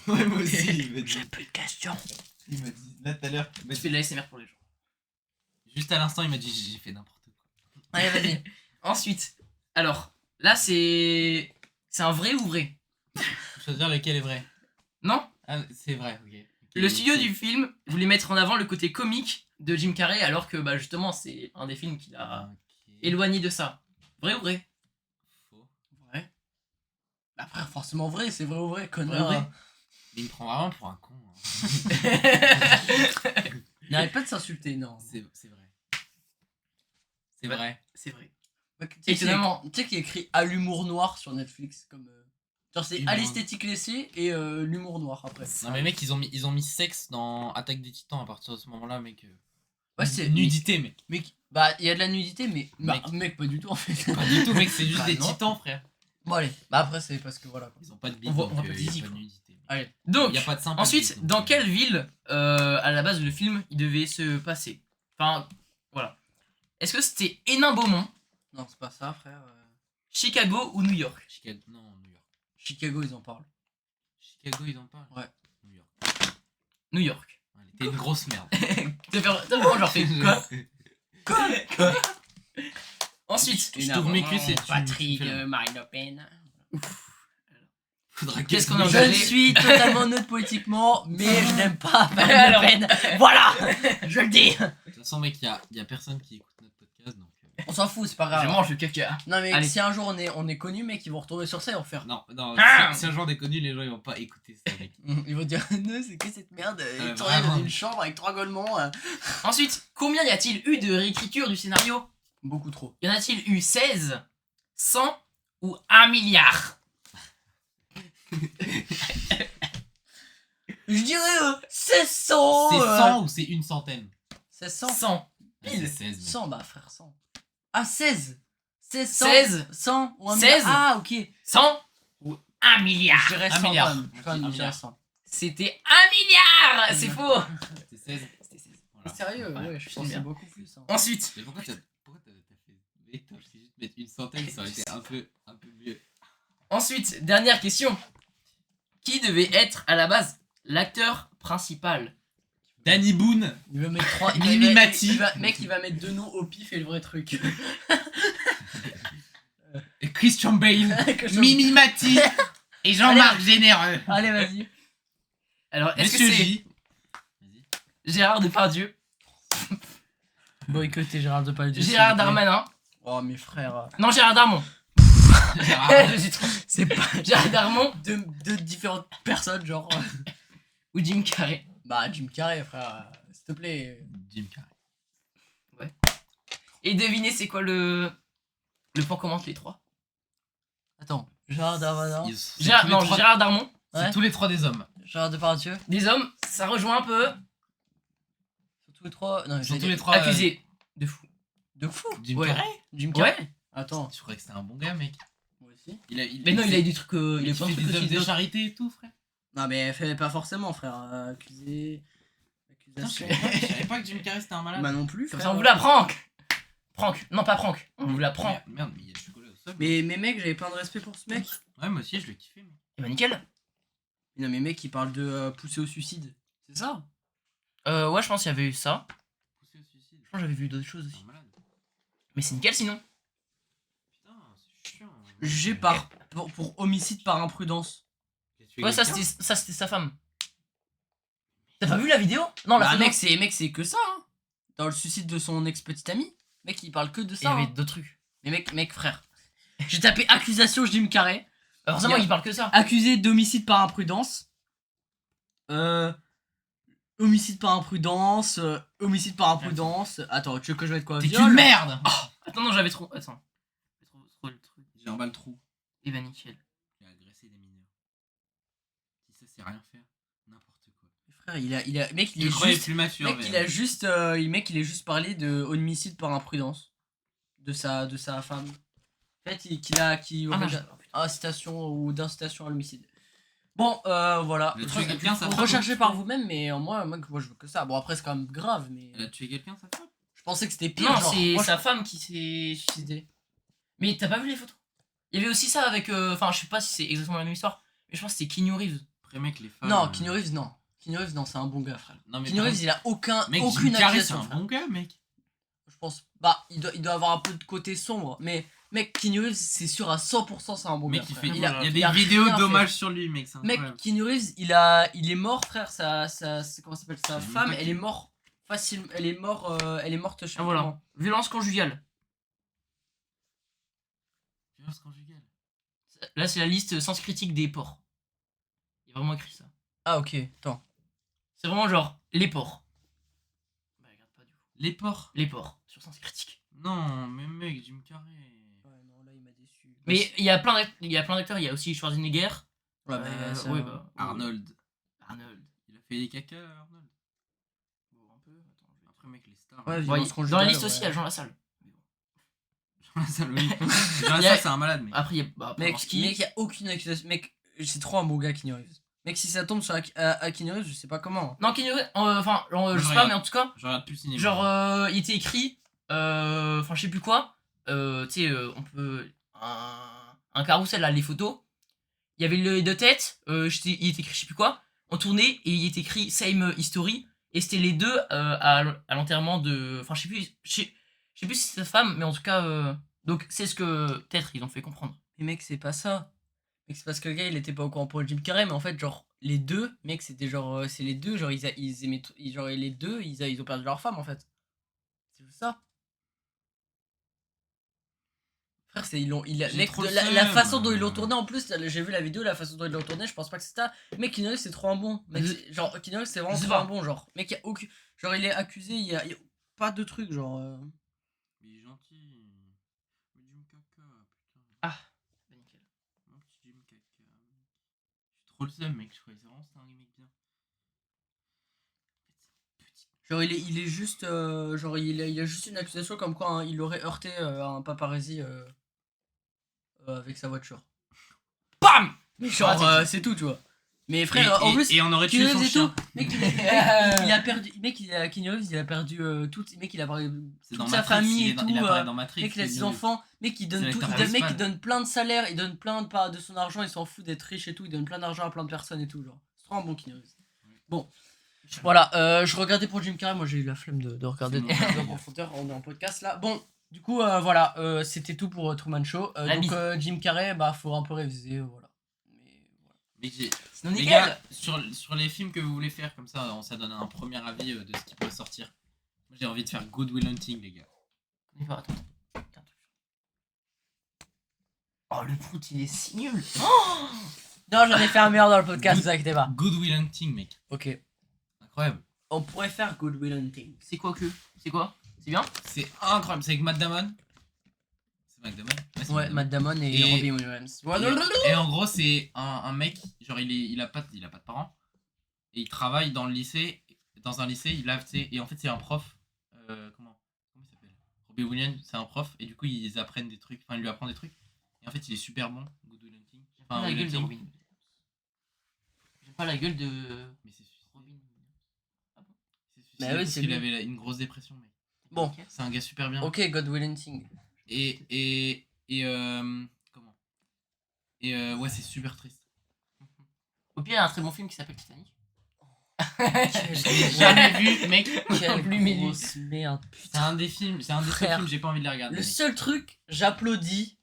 [SPEAKER 2] Ouais, moi aussi, il m'a dit.
[SPEAKER 1] J'ai plus de questions.
[SPEAKER 2] Il m'a dit. Là, tout à l'heure. il m'a
[SPEAKER 4] Je
[SPEAKER 2] dit-
[SPEAKER 4] fais de l'ASMR pour les gens.
[SPEAKER 2] Juste à l'instant, il m'a dit j'ai fait n'importe quoi.
[SPEAKER 1] Allez, vas-y.
[SPEAKER 4] Ensuite, alors, là, c'est un vrai ou vrai?
[SPEAKER 2] Faut choisir lequel est vrai.
[SPEAKER 4] Non?
[SPEAKER 2] Ah, c'est vrai, ok. Ok,
[SPEAKER 4] Le studio
[SPEAKER 2] c'est-
[SPEAKER 4] du film voulait mettre en avant le côté comique de Jim Carrey, alors que, bah, justement, c'est un des films qu'il a
[SPEAKER 2] Ok.
[SPEAKER 4] éloigné de ça. Vrai ou vrai?
[SPEAKER 2] Faux.
[SPEAKER 1] Vrai. Bah, frère, forcément vrai, c'est vrai ou vrai, connard.
[SPEAKER 4] Vrai.
[SPEAKER 2] Mais il me prend vraiment pour un con. hein.
[SPEAKER 1] N'arrête pas de s'insulter, non.
[SPEAKER 2] C'est vrai. C'est vrai.
[SPEAKER 4] C'est vrai.
[SPEAKER 1] Mec, tu sais
[SPEAKER 4] Étonnamment.
[SPEAKER 1] qu'il y a écrit à l'humour noir sur Netflix comme genre c'est
[SPEAKER 2] Humour.
[SPEAKER 1] à l'esthétique laissée et l'humour noir après.
[SPEAKER 2] Non mais mec, ils ont mis sexe dans Attaque des Titans à partir de ce moment-là, mec.
[SPEAKER 1] Ouais, c'est
[SPEAKER 2] Nudité, mec.
[SPEAKER 1] mec, bah il y a de la nudité mais
[SPEAKER 2] Mec.
[SPEAKER 1] mec pas du tout en fait.
[SPEAKER 2] Pas du tout, mec, c'est juste
[SPEAKER 1] Bah,
[SPEAKER 2] des
[SPEAKER 1] non.
[SPEAKER 2] titans, frère.
[SPEAKER 1] Bon allez, bah après c'est parce que voilà quoi.
[SPEAKER 2] Ils ont pas de
[SPEAKER 1] On
[SPEAKER 2] bite,
[SPEAKER 1] voit-
[SPEAKER 2] donc
[SPEAKER 1] on voit
[SPEAKER 2] y
[SPEAKER 1] pas
[SPEAKER 2] a
[SPEAKER 1] de zizi,
[SPEAKER 2] pas de
[SPEAKER 1] quoi.
[SPEAKER 2] nudité.
[SPEAKER 1] Allez.
[SPEAKER 4] Donc,
[SPEAKER 2] Y a pas de sein, pas de
[SPEAKER 4] ensuite,
[SPEAKER 2] bite, donc,
[SPEAKER 4] dans quelle ville, à la base, le film, il devait se passer? Enfin, voilà. Est-ce que c'était Hénin-Beaumont,
[SPEAKER 1] Non, c'est pas ça frère.
[SPEAKER 4] Chicago ou New York?
[SPEAKER 2] Chicago, non, New York.
[SPEAKER 1] Chicago ils en parlent.
[SPEAKER 2] Chicago, ils en parlent.
[SPEAKER 1] Ouais.
[SPEAKER 2] New York.
[SPEAKER 4] New York.
[SPEAKER 2] Allez, t'es une grosse merde.
[SPEAKER 4] T'as genre fait quoi? Ensuite,
[SPEAKER 2] Je t'ouvre mes cuisses et tu
[SPEAKER 1] Patrick,
[SPEAKER 2] tu fais le-
[SPEAKER 1] Marine Le Pen.
[SPEAKER 2] Faudra
[SPEAKER 4] Qu'est-ce qu'on
[SPEAKER 2] que-
[SPEAKER 4] a
[SPEAKER 1] Je
[SPEAKER 4] engagé
[SPEAKER 1] suis totalement neutre politiquement, mais je n'aime pas Marine
[SPEAKER 4] Alors.
[SPEAKER 1] Le Pen. Voilà, je le dis.
[SPEAKER 2] De toute façon, mec, y a personne qui écoute notre podcast, donc.
[SPEAKER 1] On s'en fout, c'est pas
[SPEAKER 4] je
[SPEAKER 1] grave.
[SPEAKER 4] mange le caca.
[SPEAKER 1] Non mais
[SPEAKER 4] Allez.
[SPEAKER 1] si un jour on est connu mec, ils vont retourner sur ça et vont faire.
[SPEAKER 2] Non, non,
[SPEAKER 4] Ah
[SPEAKER 2] si un jour on est connu, les gens ils vont pas écouter ça, mec.
[SPEAKER 1] Ils vont dire non c'est que cette merde, tournée
[SPEAKER 2] vraiment.
[SPEAKER 1] dans une chambre avec 3 golements.
[SPEAKER 4] Ensuite, combien y a-t-il eu de réécriture du scénario?
[SPEAKER 1] Beaucoup trop.
[SPEAKER 4] Y en a-t-il eu 16, 100 ou 1 milliard?
[SPEAKER 1] Je dirais 1600.
[SPEAKER 2] C'est 100 ou c'est une centaine?
[SPEAKER 1] 1600.
[SPEAKER 4] 100.
[SPEAKER 2] Ah,
[SPEAKER 1] Pile.
[SPEAKER 2] c'est 16.
[SPEAKER 1] 100 bah frère 100. Ah 16. 16 100.
[SPEAKER 4] 16.
[SPEAKER 1] 100 ou 1
[SPEAKER 4] 16.
[SPEAKER 1] Ah OK.
[SPEAKER 4] 100 ou 1 milliard?
[SPEAKER 1] Je dirais 100
[SPEAKER 2] Un milliard.
[SPEAKER 1] quand même. Je
[SPEAKER 2] Un
[SPEAKER 1] dirais
[SPEAKER 2] milliard.
[SPEAKER 1] 100.
[SPEAKER 4] C'était 1 milliard! C'est faux!
[SPEAKER 2] C'est 16.
[SPEAKER 4] C'était 16.
[SPEAKER 2] Voilà.
[SPEAKER 1] Sérieux,
[SPEAKER 4] Ouais,
[SPEAKER 1] ouais, je
[SPEAKER 4] je
[SPEAKER 1] pensais
[SPEAKER 4] bien.
[SPEAKER 1] beaucoup plus. Hein.
[SPEAKER 4] Ensuite,
[SPEAKER 2] Mais pourquoi t'as fait. Mec, t'aurais juste mettre une centaine, ça aurait été un peu mieux.
[SPEAKER 4] dernière question. Qui devait être à la base l'acteur principal?
[SPEAKER 2] Danny Boone.
[SPEAKER 1] Il va mettre 3
[SPEAKER 2] Mimi Mati.
[SPEAKER 1] Mec, il va mettre 2 noms au pif et le vrai truc.
[SPEAKER 2] Et Christian Bale.
[SPEAKER 1] Que je-
[SPEAKER 2] Mimi Mati. Et Jean-Marc Généreux.
[SPEAKER 1] Allez, vas-y.
[SPEAKER 4] Alors, est-ce que
[SPEAKER 2] Monsieur
[SPEAKER 4] c'est
[SPEAKER 2] J.
[SPEAKER 4] Gérard Depardieu,
[SPEAKER 1] Boycotter Gérard Depardieu.
[SPEAKER 4] Gérard Darmanin
[SPEAKER 1] Oh, mes frères.
[SPEAKER 4] Non, Gérard Darmon.
[SPEAKER 2] Gérard-
[SPEAKER 4] Je suis trop-
[SPEAKER 1] C'est pas
[SPEAKER 4] Gérard Darmon
[SPEAKER 1] deux différentes personnes, genre.
[SPEAKER 4] ou Jim Carrey.
[SPEAKER 1] Bah, Jim Carrey, frère. S'il te plaît.
[SPEAKER 2] Jim Carrey.
[SPEAKER 4] Et devinez, c'est quoi le point commun entre les trois?
[SPEAKER 1] Attends. Gérard Darmanin.
[SPEAKER 2] C'est
[SPEAKER 4] Gérard,
[SPEAKER 2] tous les
[SPEAKER 4] non,
[SPEAKER 2] trois-
[SPEAKER 4] Gérard Darmon.
[SPEAKER 2] c'est
[SPEAKER 1] Ouais.
[SPEAKER 2] tous les trois des hommes.
[SPEAKER 1] Gérard Depardieu.
[SPEAKER 4] Des hommes, ça rejoint un peu.
[SPEAKER 1] Sur tous les trois. Non,
[SPEAKER 2] Ils sont
[SPEAKER 1] j'ai
[SPEAKER 2] tous
[SPEAKER 1] dit-
[SPEAKER 2] les trois.
[SPEAKER 4] Accusé de fou.
[SPEAKER 1] De fou.
[SPEAKER 2] Jim
[SPEAKER 4] Ouais.
[SPEAKER 2] Carrey.
[SPEAKER 1] Jim Carrey.
[SPEAKER 4] Ouais.
[SPEAKER 1] Attends.
[SPEAKER 2] Je croyais que c'était un bon gars, mec.
[SPEAKER 1] Moi aussi.
[SPEAKER 4] Mais non, il a eu des trucs.
[SPEAKER 2] Il
[SPEAKER 4] Il a
[SPEAKER 2] fait
[SPEAKER 4] plein de trucs
[SPEAKER 2] des œuvres
[SPEAKER 4] aussi
[SPEAKER 2] de
[SPEAKER 4] d'autres.
[SPEAKER 2] charité et tout, frère.
[SPEAKER 1] Non, mais fait pas forcément, frère. Accusé.
[SPEAKER 2] Putain, je
[SPEAKER 1] Accusation.
[SPEAKER 2] savais pas que Jim Carrey c'était un malade.
[SPEAKER 1] Bah, non plus,
[SPEAKER 4] Comme
[SPEAKER 1] frère.
[SPEAKER 4] ça, on vous la prank. Prank. Non, pas prank. On vous la prend.
[SPEAKER 2] Merde, mais il y a du chocolat au sol.
[SPEAKER 1] Mais mec, j'avais plein de respect pour ce mec.
[SPEAKER 2] Ouais, moi aussi, je l'ai kiffé, mec.
[SPEAKER 4] Et bah, nickel.
[SPEAKER 1] Non, mais mec, il parle de pousser au suicide. C'est ça?
[SPEAKER 4] Ouais, je pense qu'il y avait eu ça.
[SPEAKER 2] Poussé au suicide.
[SPEAKER 4] Je pense que j'avais vu d'autres choses
[SPEAKER 2] C'est
[SPEAKER 4] aussi.
[SPEAKER 2] un malade.
[SPEAKER 4] Mais c'est nickel sinon.
[SPEAKER 2] Putain, c'est chiant.
[SPEAKER 1] Jugé pour homicide par imprudence.
[SPEAKER 2] Il a tué
[SPEAKER 4] Ouais, ça
[SPEAKER 2] quelqu'un.
[SPEAKER 4] c'était sa femme. T'as pas vu la vidéo? Non, la
[SPEAKER 1] Bah,
[SPEAKER 4] photo.
[SPEAKER 1] mec, c'est que ça, hein. Dans le suicide de son ex-petite amie. Mec, il parle que de
[SPEAKER 4] Il y
[SPEAKER 1] ça.
[SPEAKER 4] avait
[SPEAKER 1] hein.
[SPEAKER 4] d'autres trucs.
[SPEAKER 1] Mais mec, frère. J'ai tapé accusation Jim Carrey.
[SPEAKER 4] Heureusement,
[SPEAKER 1] Il y a-
[SPEAKER 4] il parle que ça.
[SPEAKER 1] Accusé d'homicide par imprudence. Homicide par imprudence. Homicide par imprudence. Attends, tu veux que je mette quoi?
[SPEAKER 2] T'es
[SPEAKER 1] Viol
[SPEAKER 2] qu'une merde.
[SPEAKER 4] Attends, non, j'avais trop. Attends. J'ai trop le truc.
[SPEAKER 2] J'ai un bal trou.
[SPEAKER 4] Et bah, nickel.
[SPEAKER 2] Il a agressé des mineurs. Si ça, c'est rien faire. N'importe quoi.
[SPEAKER 1] Frère, mec, il
[SPEAKER 2] Je
[SPEAKER 1] est
[SPEAKER 2] croyais
[SPEAKER 1] juste.
[SPEAKER 2] plus mature.
[SPEAKER 1] Mec,
[SPEAKER 2] mais-
[SPEAKER 1] il a juste. Mec, il est juste parlé de homicide par imprudence. De sa femme. En fait, qui
[SPEAKER 4] Ah, non,
[SPEAKER 1] aurait incitation ou d'incitation à l'homicide. Bon, voilà.
[SPEAKER 2] Il a tué quelqu'un, ça va.
[SPEAKER 1] Recherchez par vous-même, mais moi, je veux que ça. Bon, après, c'est quand même grave, mais.
[SPEAKER 2] Elle a tué quelqu'un, sa femme.
[SPEAKER 1] Je pensais que c'était pire.
[SPEAKER 4] Non,
[SPEAKER 1] genre,
[SPEAKER 4] c'est
[SPEAKER 1] moi,
[SPEAKER 4] sa femme qui s'est suicidée. Mais t'as pas vu les photos? Il y avait aussi ça avec. Enfin, je sais pas si c'est exactement la même histoire, mais je pense que c'était Keanu Reeves.
[SPEAKER 2] Après, mec, les femmes.
[SPEAKER 1] Non, Keanu Reeves, non. Keanu Reeves, non, c'est un bon gars, frère.
[SPEAKER 2] Non, mais
[SPEAKER 1] Keanu
[SPEAKER 2] par
[SPEAKER 1] Reeves, il a
[SPEAKER 2] mec, Jim
[SPEAKER 1] aucune
[SPEAKER 2] Carrey, c'est
[SPEAKER 1] accusation.
[SPEAKER 2] un
[SPEAKER 1] frère.
[SPEAKER 2] bon gars, mec.
[SPEAKER 1] Je pense. Bah, il doit avoir un peu de côté sombre, mais mec, Keanu Reeves, c'est sûr à 100%, c'est un bon
[SPEAKER 2] Mec,
[SPEAKER 1] gars.
[SPEAKER 2] il
[SPEAKER 1] frère.
[SPEAKER 2] fait.
[SPEAKER 1] Il a-
[SPEAKER 2] Il y
[SPEAKER 1] il
[SPEAKER 2] a
[SPEAKER 1] a
[SPEAKER 2] des vidéos
[SPEAKER 1] rien fait.
[SPEAKER 2] d'hommage sur lui, mec. C'est
[SPEAKER 1] Mec,
[SPEAKER 2] incroyable.
[SPEAKER 1] Keanu Reeves, il est mort, frère. Comment ça s'appelle sa
[SPEAKER 2] J'ai même
[SPEAKER 1] femme,
[SPEAKER 2] pas
[SPEAKER 1] elle est morte facilement. Elle est morte. Je sais
[SPEAKER 4] Ah,
[SPEAKER 1] pas
[SPEAKER 4] voilà.
[SPEAKER 1] comment.
[SPEAKER 4] Violence conjugale.
[SPEAKER 2] Violence conjugale.
[SPEAKER 4] Là, c'est la liste sens critique des porcs. Il y a vraiment écrit ça.
[SPEAKER 1] Ah, ok. Attends.
[SPEAKER 4] C'est vraiment genre les porcs. Bah, regarde pas du coup.
[SPEAKER 2] Les porcs.
[SPEAKER 4] Les porcs sur sens critique.
[SPEAKER 2] Non, mais mec, Jim Carrey.
[SPEAKER 1] Ouais, non, là, il m'a déçu.
[SPEAKER 4] Mais il y a plein d'acteurs. Il y a aussi Schwarzenegger.
[SPEAKER 1] Ouais, bah, ça-
[SPEAKER 4] ouais, bah,
[SPEAKER 2] Arnold.
[SPEAKER 4] Arnold.
[SPEAKER 2] Il a fait des caca, Arnold.
[SPEAKER 4] Bon, un peu. Attends, je vais-
[SPEAKER 2] Après, mec, les stars.
[SPEAKER 1] Ouais,
[SPEAKER 4] Ouais,
[SPEAKER 1] violence
[SPEAKER 4] dans
[SPEAKER 1] conjugale,
[SPEAKER 4] la liste
[SPEAKER 1] ouais.
[SPEAKER 4] aussi, il y a Jean Lassalle.
[SPEAKER 2] Ça, oui. Genre,
[SPEAKER 4] Il y a-
[SPEAKER 2] ça, c'est un malade, mec.
[SPEAKER 4] Après, il y a. Bah,
[SPEAKER 1] Mec,
[SPEAKER 4] Polanski.
[SPEAKER 1] il y a aucune accusation. Mec, c'est trop un bon gars, Keanu Reeves. Mec, si ça tombe sur Keanu Reeves, je sais pas comment.
[SPEAKER 4] Non, Keanu Reeves, enfin, je
[SPEAKER 2] je
[SPEAKER 4] sais pas,
[SPEAKER 2] regarde.
[SPEAKER 4] mais en tout cas,
[SPEAKER 2] Je regarde plus le cinéma.
[SPEAKER 4] genre, il était écrit, enfin, je sais plus quoi, tu sais, on peut. Un carrousel là, les photos. Il y avait les deux têtes, il était écrit, je sais plus quoi, on tournait et il était écrit Same History, et c'était les deux à l'enterrement de. Enfin, je sais plus si c'est sa femme, mais en tout cas, donc c'est ce que peut-être ils ont fait comprendre.
[SPEAKER 1] Mais mec, c'est pas ça. Mec, c'est parce que le gars, il était pas au courant pour le Jim Carrey, mais en fait, genre, les deux, mec, c'était genre. C'est les deux, genre, ils aimaient. Genre, les deux, ils ont perdu leur femme, en fait. C'est juste ça. Frère,
[SPEAKER 2] J'ai
[SPEAKER 1] mec,
[SPEAKER 2] trop
[SPEAKER 1] de
[SPEAKER 2] le
[SPEAKER 1] la
[SPEAKER 2] seum.
[SPEAKER 1] façon dont ils l'ont tourné, en plus, j'ai vu la vidéo, la façon dont ils l'ont tourné, je pense pas que c'est ça. Mec, Keanu Reeves, c'est trop un bon. Mec, genre, Keanu Reeves, c'est vraiment
[SPEAKER 4] Je sais
[SPEAKER 1] trop
[SPEAKER 4] pas.
[SPEAKER 1] un bon, genre. Mec, y a aucun. Genre, il est accusé, il y a pas de truc, genre.
[SPEAKER 2] Mais il est gentil. Mais Jim Caca, putain.
[SPEAKER 4] Ah, bah, nickel.
[SPEAKER 2] Mon petit Jim Caca. J'ai trop le seum, mec. Je croyais vraiment que c'était un mec bien.
[SPEAKER 1] Genre, il est juste. Genre, il a juste une accusation comme quoi hein, il aurait heurté un paparazzi avec sa voiture.
[SPEAKER 4] BAM.
[SPEAKER 1] Mais genre,
[SPEAKER 4] Ah,
[SPEAKER 1] c'est tout, tu vois. Mais frère, en plus.
[SPEAKER 2] Et on aurait tué
[SPEAKER 1] Keanu
[SPEAKER 2] son
[SPEAKER 1] Reeves et
[SPEAKER 2] chien.
[SPEAKER 1] tout, mec, il a perdu. Mec, Keanu Reeves, il a perdu tout. Mec, il a perdu
[SPEAKER 2] C'est
[SPEAKER 1] toute
[SPEAKER 2] dans
[SPEAKER 1] sa
[SPEAKER 2] Matrix,
[SPEAKER 1] famille et
[SPEAKER 2] il
[SPEAKER 1] tout.
[SPEAKER 2] apparaît dans Matrix.
[SPEAKER 1] Mec, il a
[SPEAKER 2] c'est
[SPEAKER 1] ses
[SPEAKER 2] nul.
[SPEAKER 1] enfants. Mec, il donne
[SPEAKER 2] C'est
[SPEAKER 1] tout.
[SPEAKER 2] l'acteur
[SPEAKER 1] Mec, il
[SPEAKER 2] principal.
[SPEAKER 1] donne plein de salaires. Il donne plein de son argent. Il s'en fout d'être riche et tout. Il donne plein d'argent à plein de personnes et tout. Genre, c'est trop un bon Keanu Reeves. Bon. Voilà, je regardais pour Jim Carrey. Moi, j'ai eu la flemme de regarder
[SPEAKER 2] C'est
[SPEAKER 1] dans en profondeur. On est en podcast là. Bon. Du coup, voilà, c'était tout pour Truman Show.
[SPEAKER 4] La
[SPEAKER 1] Donc,
[SPEAKER 4] bise.
[SPEAKER 1] Jim Carrey, bah, faut un peu réviser, voilà. Mais voilà.
[SPEAKER 2] Mais
[SPEAKER 4] Sinon,
[SPEAKER 2] les
[SPEAKER 4] nickel.
[SPEAKER 2] gars, sur les films que vous voulez faire, comme ça donne un premier avis de ce qui peut sortir. Moi, j'ai envie de faire Good Will Hunting, les gars.
[SPEAKER 4] On y va, attends. Oh, le prout, il est si nul.
[SPEAKER 1] Non, j'en ai fait un meilleur dans le podcast, vous inquiétez pas.
[SPEAKER 2] Good Will Hunting, mec.
[SPEAKER 1] Ok.
[SPEAKER 2] Incroyable.
[SPEAKER 1] On pourrait faire Good Will Hunting.
[SPEAKER 4] C'est quoi que? C'est quoi? C'est bien?
[SPEAKER 2] C'est incroyable. C'est avec Matt Damon. C'est Matt Damon? c'est
[SPEAKER 1] Ouais, Matt Damon et,
[SPEAKER 2] Et-
[SPEAKER 1] Robin Williams.
[SPEAKER 2] Et en gros, c'est un mec, genre il a pas de parents. Et il travaille dans le lycée. Dans un lycée, il a, tu sais, et en fait, c'est un prof. Comment il s'appelle? Robin Williams, c'est un prof. Et du coup, ils apprennent des trucs. Enfin, il lui apprend des trucs. Et en fait, il est super bon. Good Will Hunting.
[SPEAKER 4] J'aime pas la
[SPEAKER 2] Will
[SPEAKER 4] gueule de
[SPEAKER 2] Hunting.
[SPEAKER 4] Robin. J'aime pas la gueule de
[SPEAKER 2] Mais c'est suicide.
[SPEAKER 4] Robin.
[SPEAKER 2] C'est suicide
[SPEAKER 1] Bah oui,
[SPEAKER 2] parce
[SPEAKER 1] c'est
[SPEAKER 2] qu'il
[SPEAKER 1] lui.
[SPEAKER 2] avait une grosse dépression, mec.
[SPEAKER 1] Bon,
[SPEAKER 2] C'est un gars super bien.
[SPEAKER 1] ok, Good Will Hunting.
[SPEAKER 2] Comment? Ouais, c'est super triste.
[SPEAKER 4] Au pire, il y a un très bon film qui s'appelle Titanic.
[SPEAKER 1] J'ai
[SPEAKER 2] Jamais vu, mec.
[SPEAKER 1] Quelle
[SPEAKER 4] plus minute.
[SPEAKER 1] grosse merde.
[SPEAKER 2] C'est un des films, c'est un des seuls
[SPEAKER 1] Frère.
[SPEAKER 2] films, j'ai pas envie de les regarder.
[SPEAKER 1] Le
[SPEAKER 2] mec.
[SPEAKER 1] seul truc, j'applaudis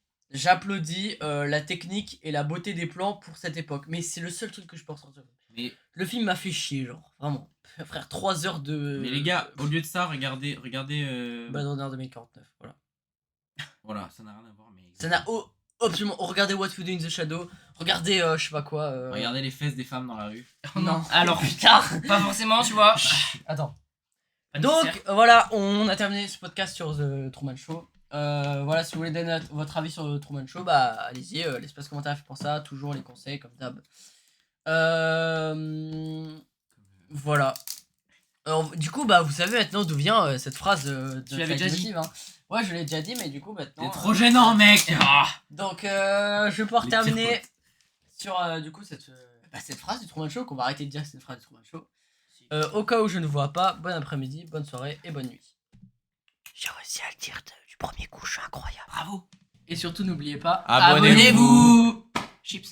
[SPEAKER 1] la technique et la beauté des plans pour cette époque. Mais c'est le seul truc que je peux ressortir.
[SPEAKER 2] Mais,
[SPEAKER 1] Le film m'a fait chier, genre, vraiment. Frère, 3 heures de.
[SPEAKER 2] mais les gars, au lieu de ça, regardez.
[SPEAKER 1] Blade Runner 2049, voilà.
[SPEAKER 2] Voilà, ça n'a rien à voir, mais.
[SPEAKER 1] Ça n'a absolument. Regardez What We Do in the Shadow. Regardez, je sais pas quoi.
[SPEAKER 2] Regardez les fesses des femmes dans la rue.
[SPEAKER 1] Non.
[SPEAKER 4] Alors,
[SPEAKER 1] Plus tard.
[SPEAKER 4] pas forcément, tu vois.
[SPEAKER 1] Attends.
[SPEAKER 4] Pas de
[SPEAKER 1] Donc
[SPEAKER 4] dessert.
[SPEAKER 1] voilà, on a terminé ce podcast sur The Truman Show. Voilà, si vous voulez donner votre avis sur The Truman Show, bah allez-y, l'espace commentaire fait pour ça, toujours les conseils comme d'hab. Voilà. Alors, du coup, bah vous savez maintenant d'où vient cette phrase de
[SPEAKER 4] Tu l'avais déjà dit.
[SPEAKER 1] Leitmotiv, hein. Ouais, je l'ai déjà dit, mais du coup maintenant.
[SPEAKER 2] T'es trop gênant, mec.
[SPEAKER 1] Donc je vais pouvoir
[SPEAKER 2] Les pires
[SPEAKER 1] terminer
[SPEAKER 2] potes.
[SPEAKER 1] sur du coup cette phrase du Truman Show, qu'on va arrêter de dire que c'est une phrase du Truman Show. Au cas où je ne vois pas, bon après-midi, bonne soirée et bonne nuit. J'ai réussi à le dire du premier coup, je suis incroyable.
[SPEAKER 4] Bravo.
[SPEAKER 1] Et surtout, n'oubliez pas,
[SPEAKER 2] Abonnez-vous.
[SPEAKER 4] Chips.